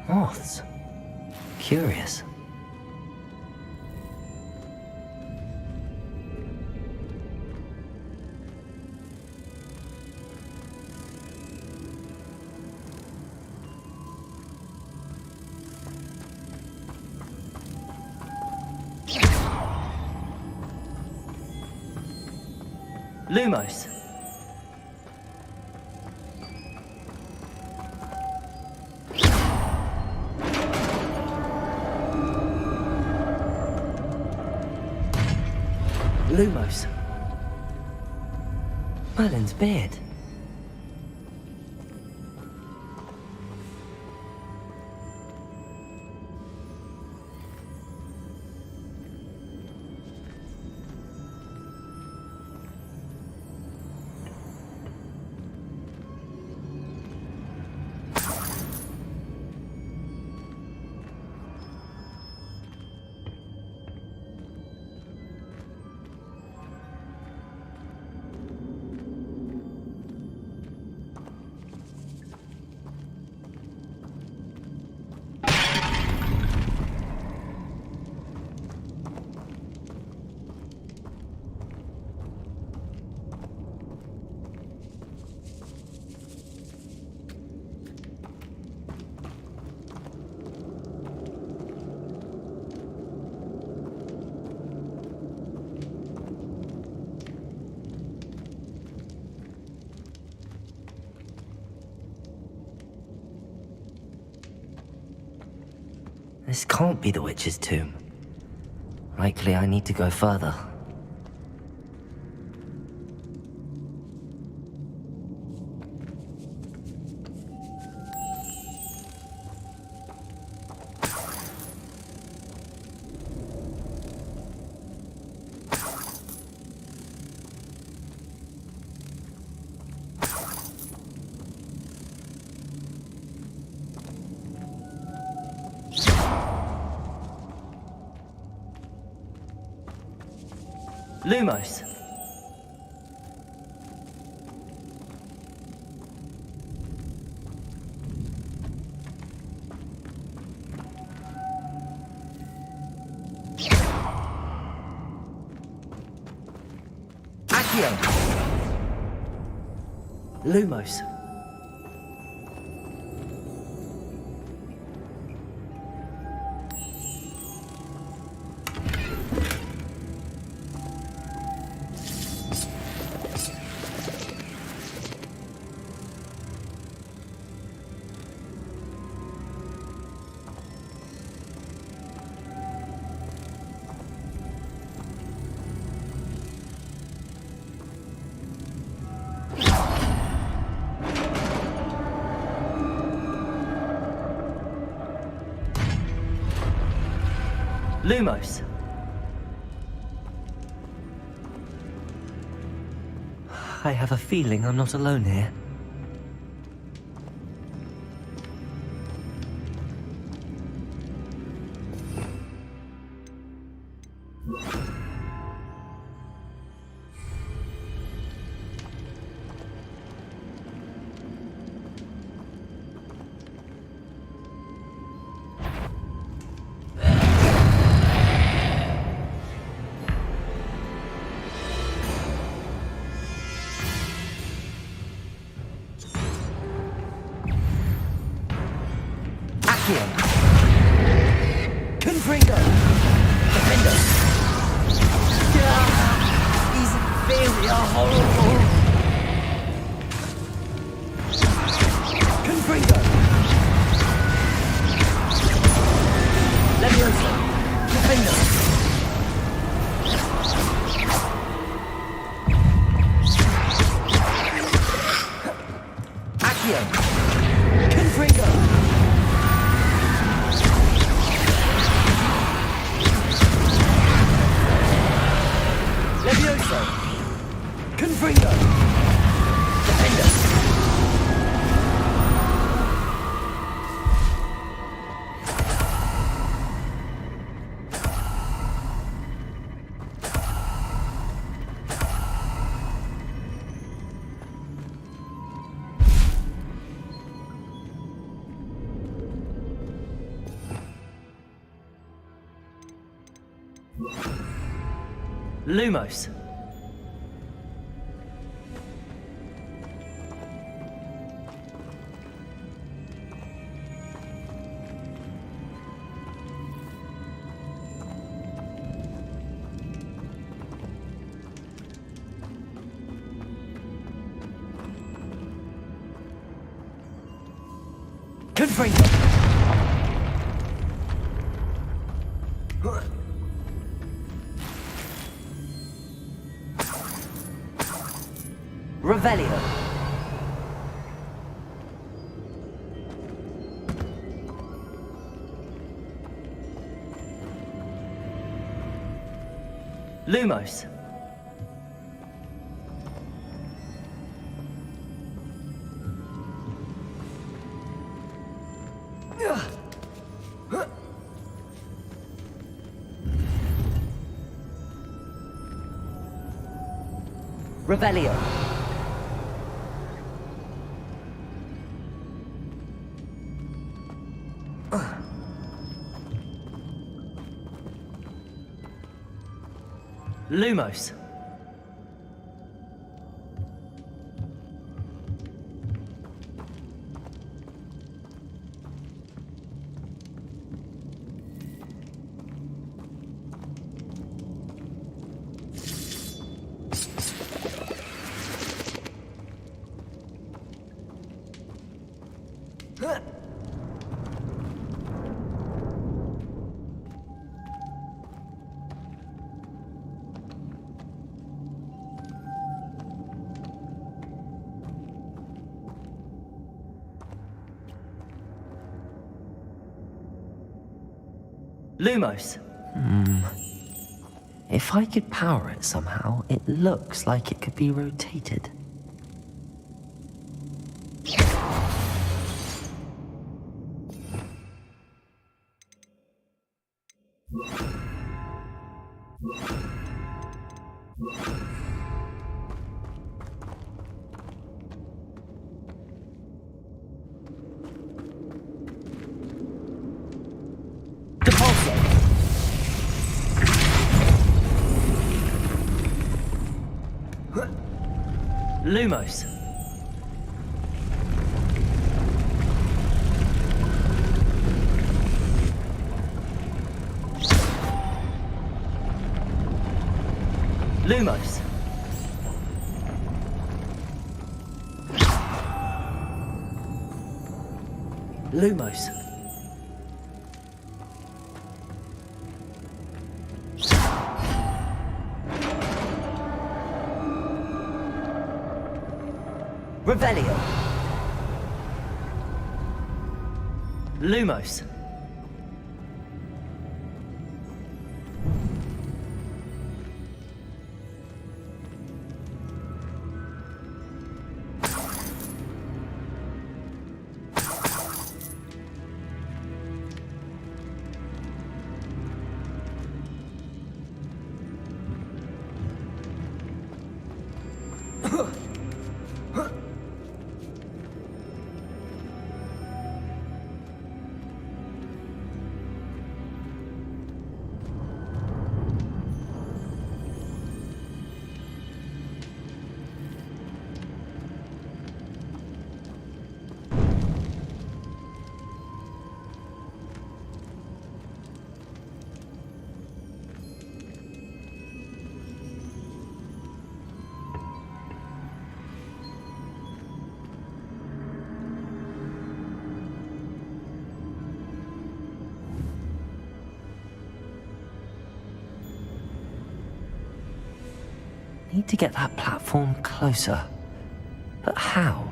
Moths. Curious. Lumos. Lumos. Merlin's beard. This can't be the witch's tomb. Likely I need to go further. Lumos. Accio. Lumos. Lumos. I have a feeling I'm not alone here. Confringo! Defender! These inferior horrible! Confringo! Leviosa! Defender! Accio! Confringo! Leviosa! Confringo! Defender! Lumos. Confringo. Revelio. Lumos. Revelio. Lumos. Lumos. If I could power it somehow, it looks like it could be rotated. Lumos. Lumos. Lumos. Revelio. Lumos. Need to get that platform closer. But how?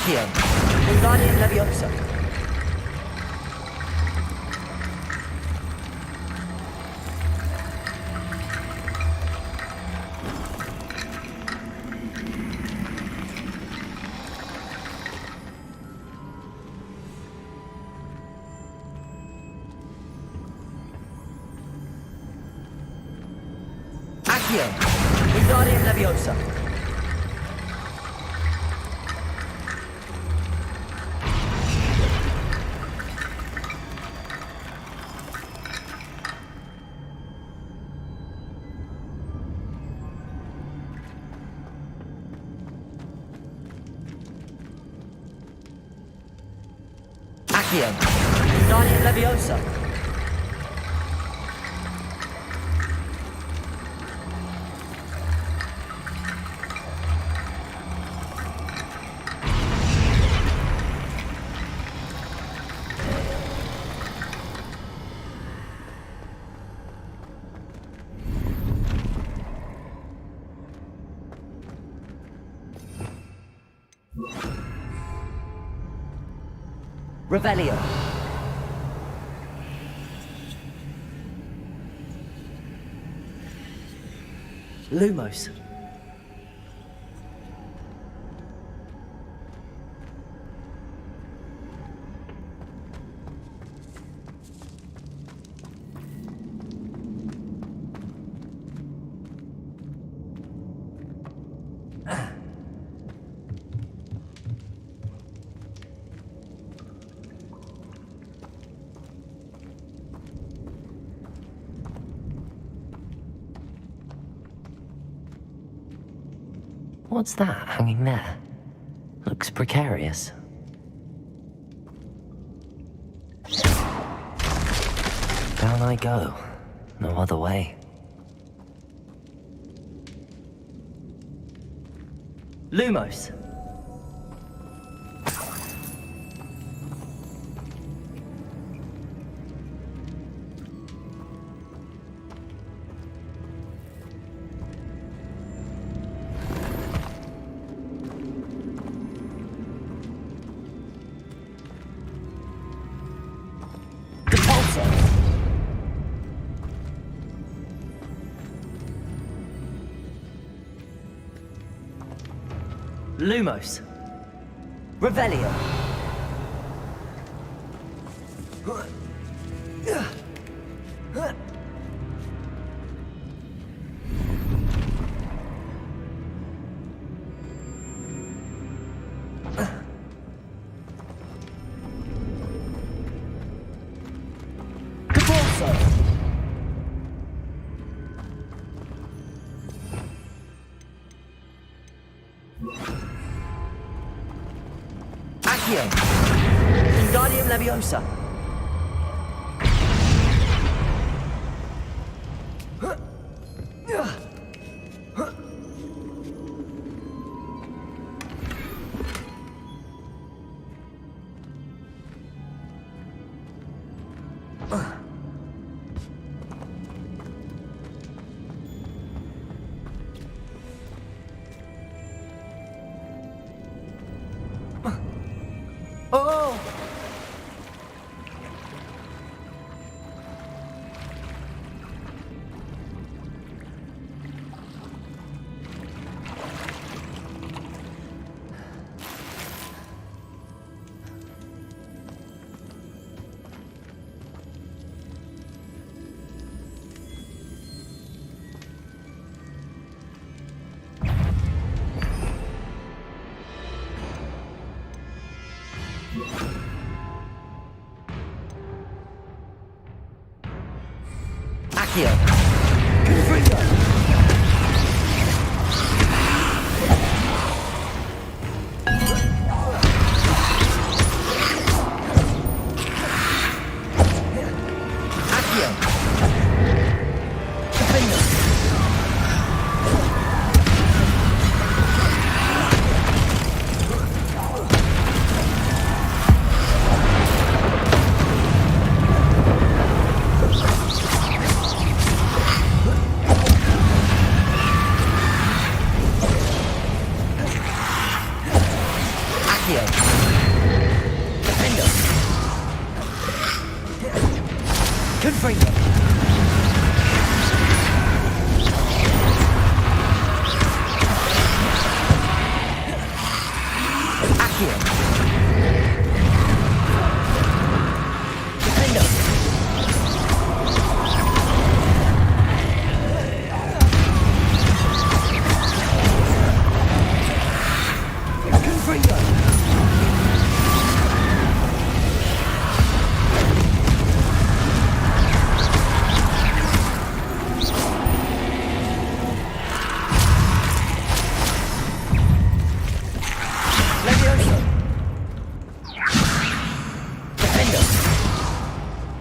Accio. Wingardium Leviosa. Accio! Wingardium Leviosa! Accio! Wingardium Leviosa! Revelio. Lumos. What's that hanging there? Looks precarious. Down I go. No other way. Lumos! Lumos. Revelio. Wingardium Leviosa. Oh! Accio. Confringo. Accio. Confringo. Confringo. Accio. Defendo.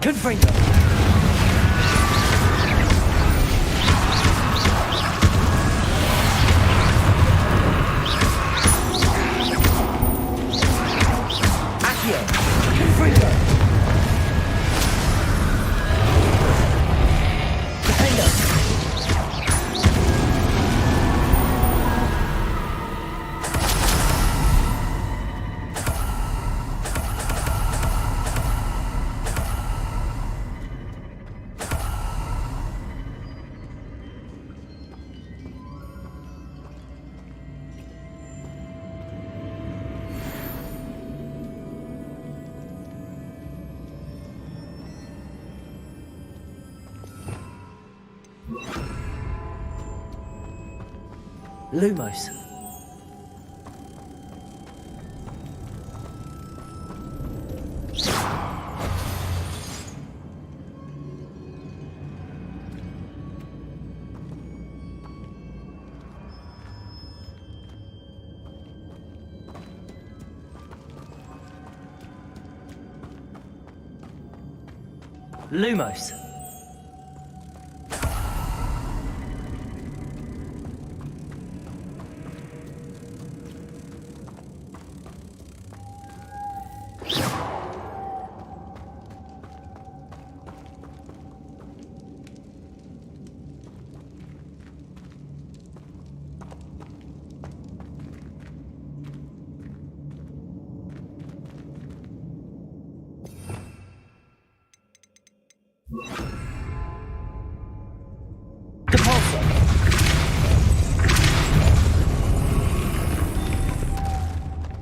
Confringo! Accio! Confringo! Defendo! Lumos. Lumos.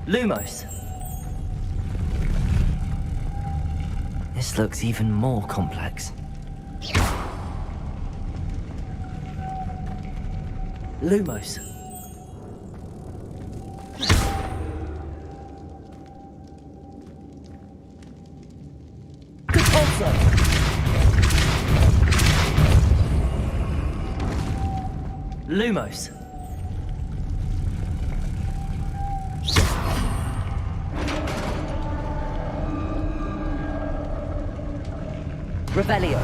Lumos. This looks even more complex. Lumos. Lumos. Revelio.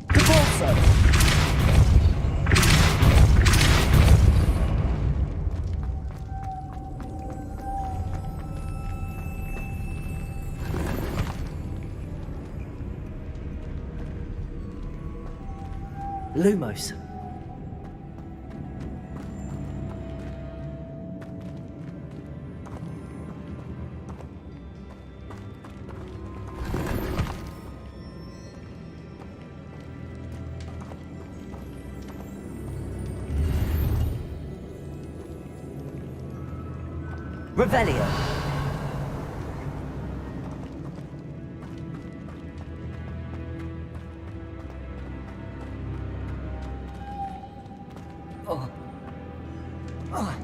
Cabalso. Lumos. Revelio. Oh. Oh.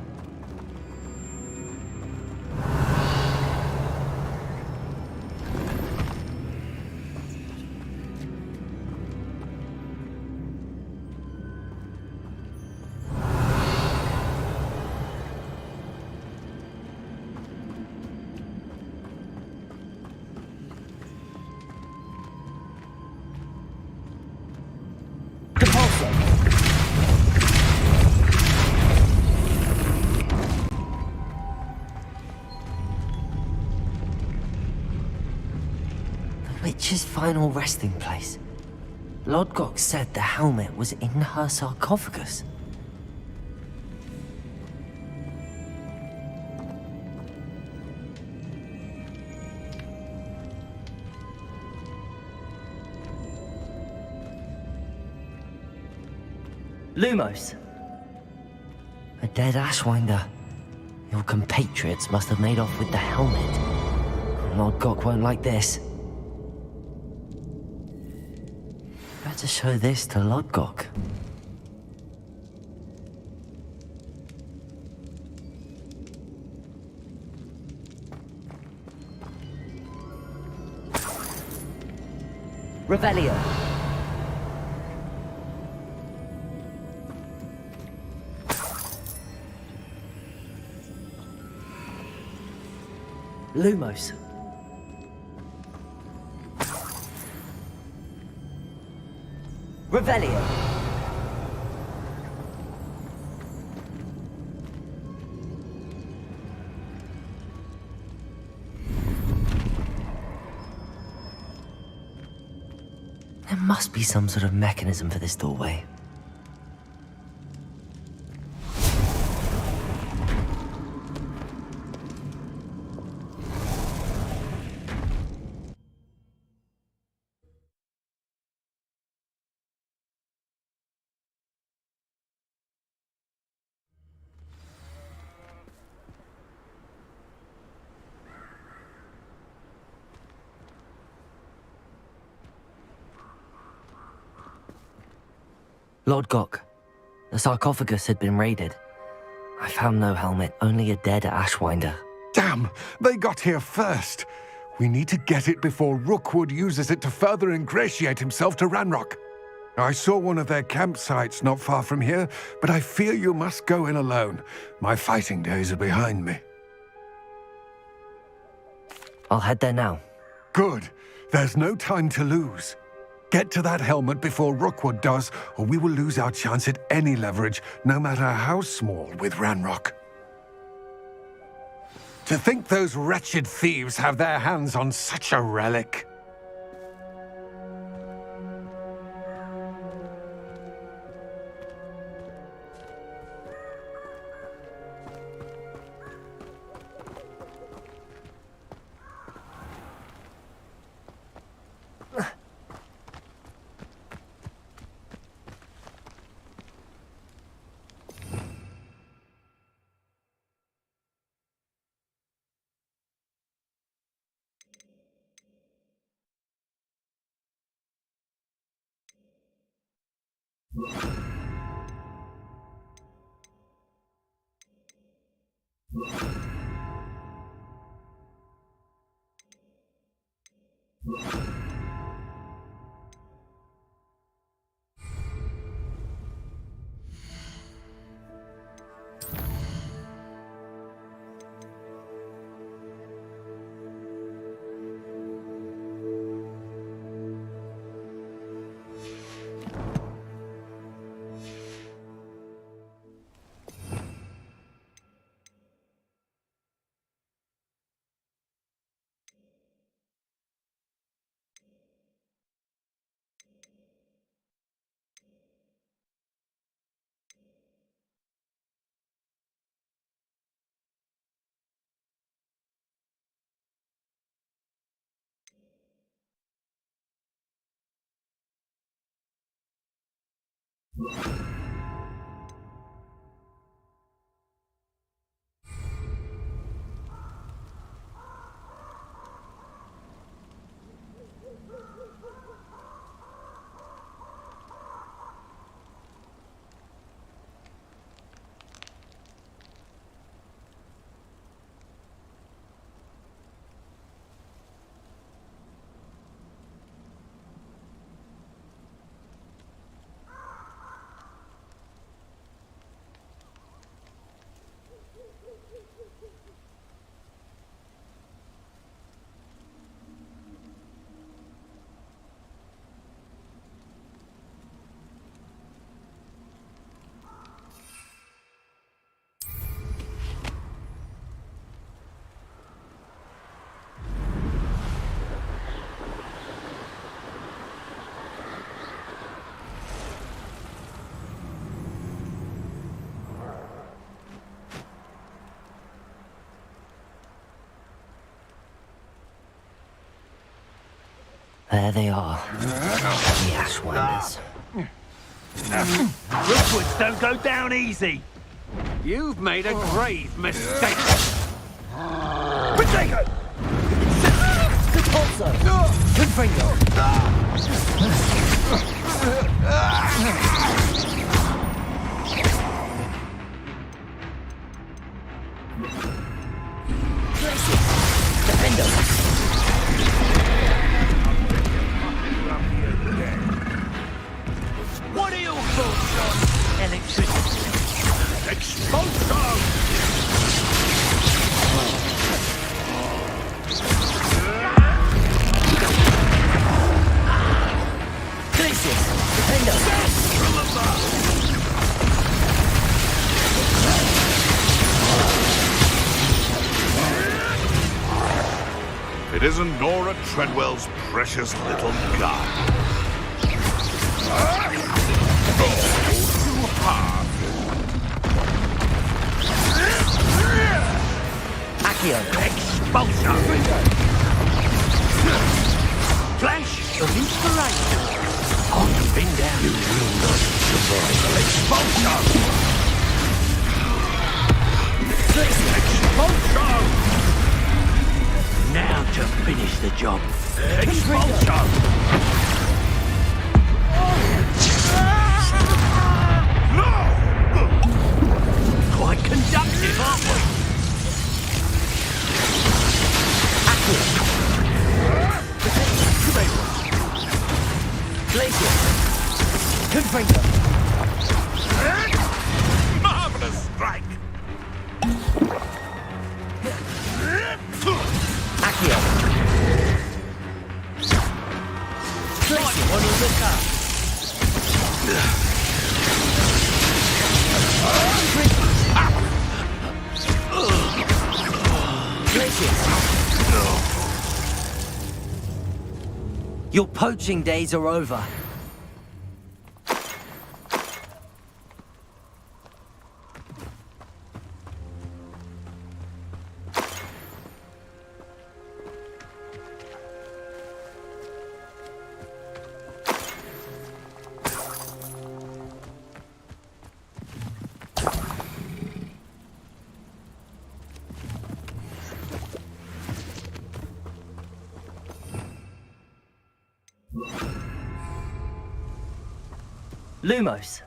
Witch's final resting place. Lodgok said the helmet was in her sarcophagus. Lumos. A dead Ashwinder. Your compatriots must have made off with the helmet. Lodgok won't like this. Better show this to Lodgok. Revelio. Lumos. Revelio. There must be some sort of mechanism for this doorway. Lord Gok, the sarcophagus had been raided. I found no helmet, only a dead Ashwinder. Damn! They got here first. We need to get it before Rookwood uses it to further ingratiate himself to Ranrock. I saw one of their campsites not far from here, but I fear you must go in alone. My fighting days are behind me. I'll head there now. Good. There's no time to lose. Get to that helmet before Rookwood does, or we will lose our chance at any leverage, no matter how small, with Ranrock. To think those wretched thieves have their hands on such a relic. There they are. The Ashwinders. Rookwoods don't go down easy. You've made a grave mistake. Potato! Good also. Good finger. Defender. What are your thoughts on electricity? Expulso! It isn't Nora Treadwell's precious little gun. Too hard. Accio, expulsion! Flash of inspiration! On the pin down. You will not survive. Expulsion! Expulsion! Now to finish the job. Expulsion! No! Quite conductive, aren't we? Glacier! Confringo! Marvelous strike! Accio! Glacier! On your lookout! Glacier! Your poaching days are over. Lumos.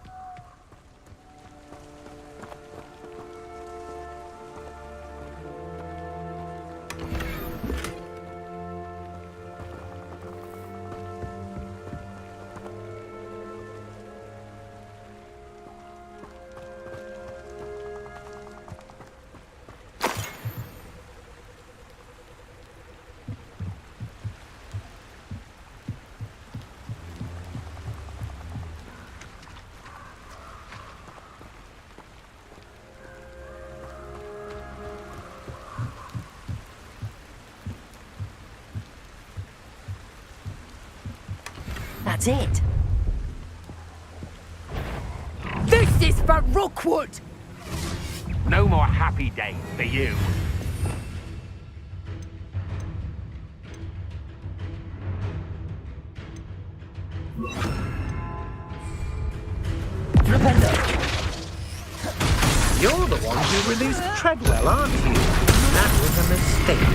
That's it. This is for Rookwood! No more happy days for you. You're the one who released Treadwell, aren't you? That was a mistake.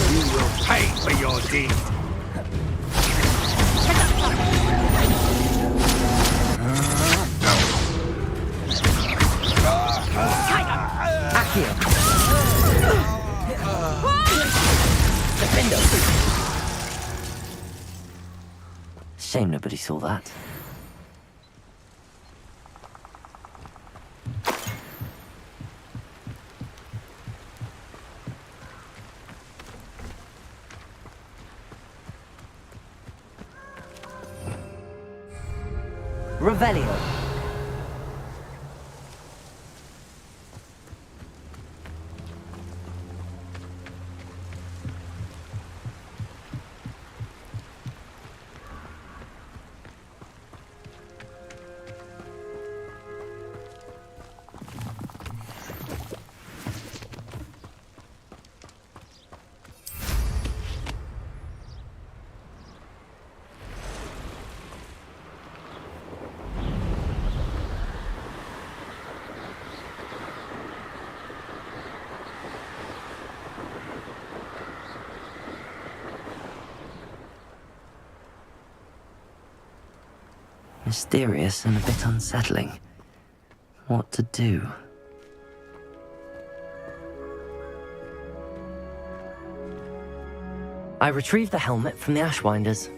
You will pay for your deed. Shame nobody saw that. Revelio. Mysterious and a bit unsettling. What to do? I retrieved the helmet from the Ashwinders.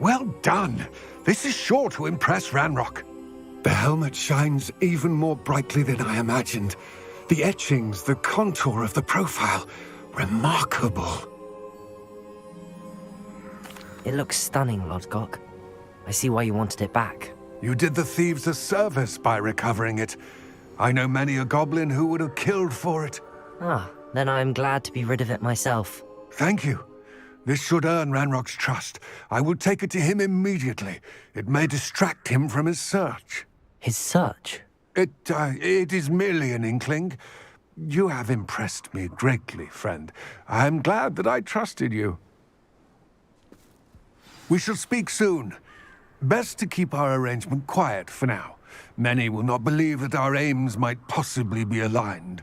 Well done. This is sure to impress Ranrock. The helmet shines even more brightly than I imagined. The etchings, the contour of the profile, remarkable. It looks stunning, Lodgok. I see why you wanted it back. You did the thieves a service by recovering it. I know many a goblin who would have killed for it. Ah, then I am glad to be rid of it myself. Thank you. This should earn Ranrock's trust. I will take it to him immediately. It may distract him from his search. His search? It is merely an inkling. You have impressed me greatly, friend. I am glad that I trusted you. We shall speak soon. Best to keep our arrangement quiet for now. Many will not believe that our aims might possibly be aligned.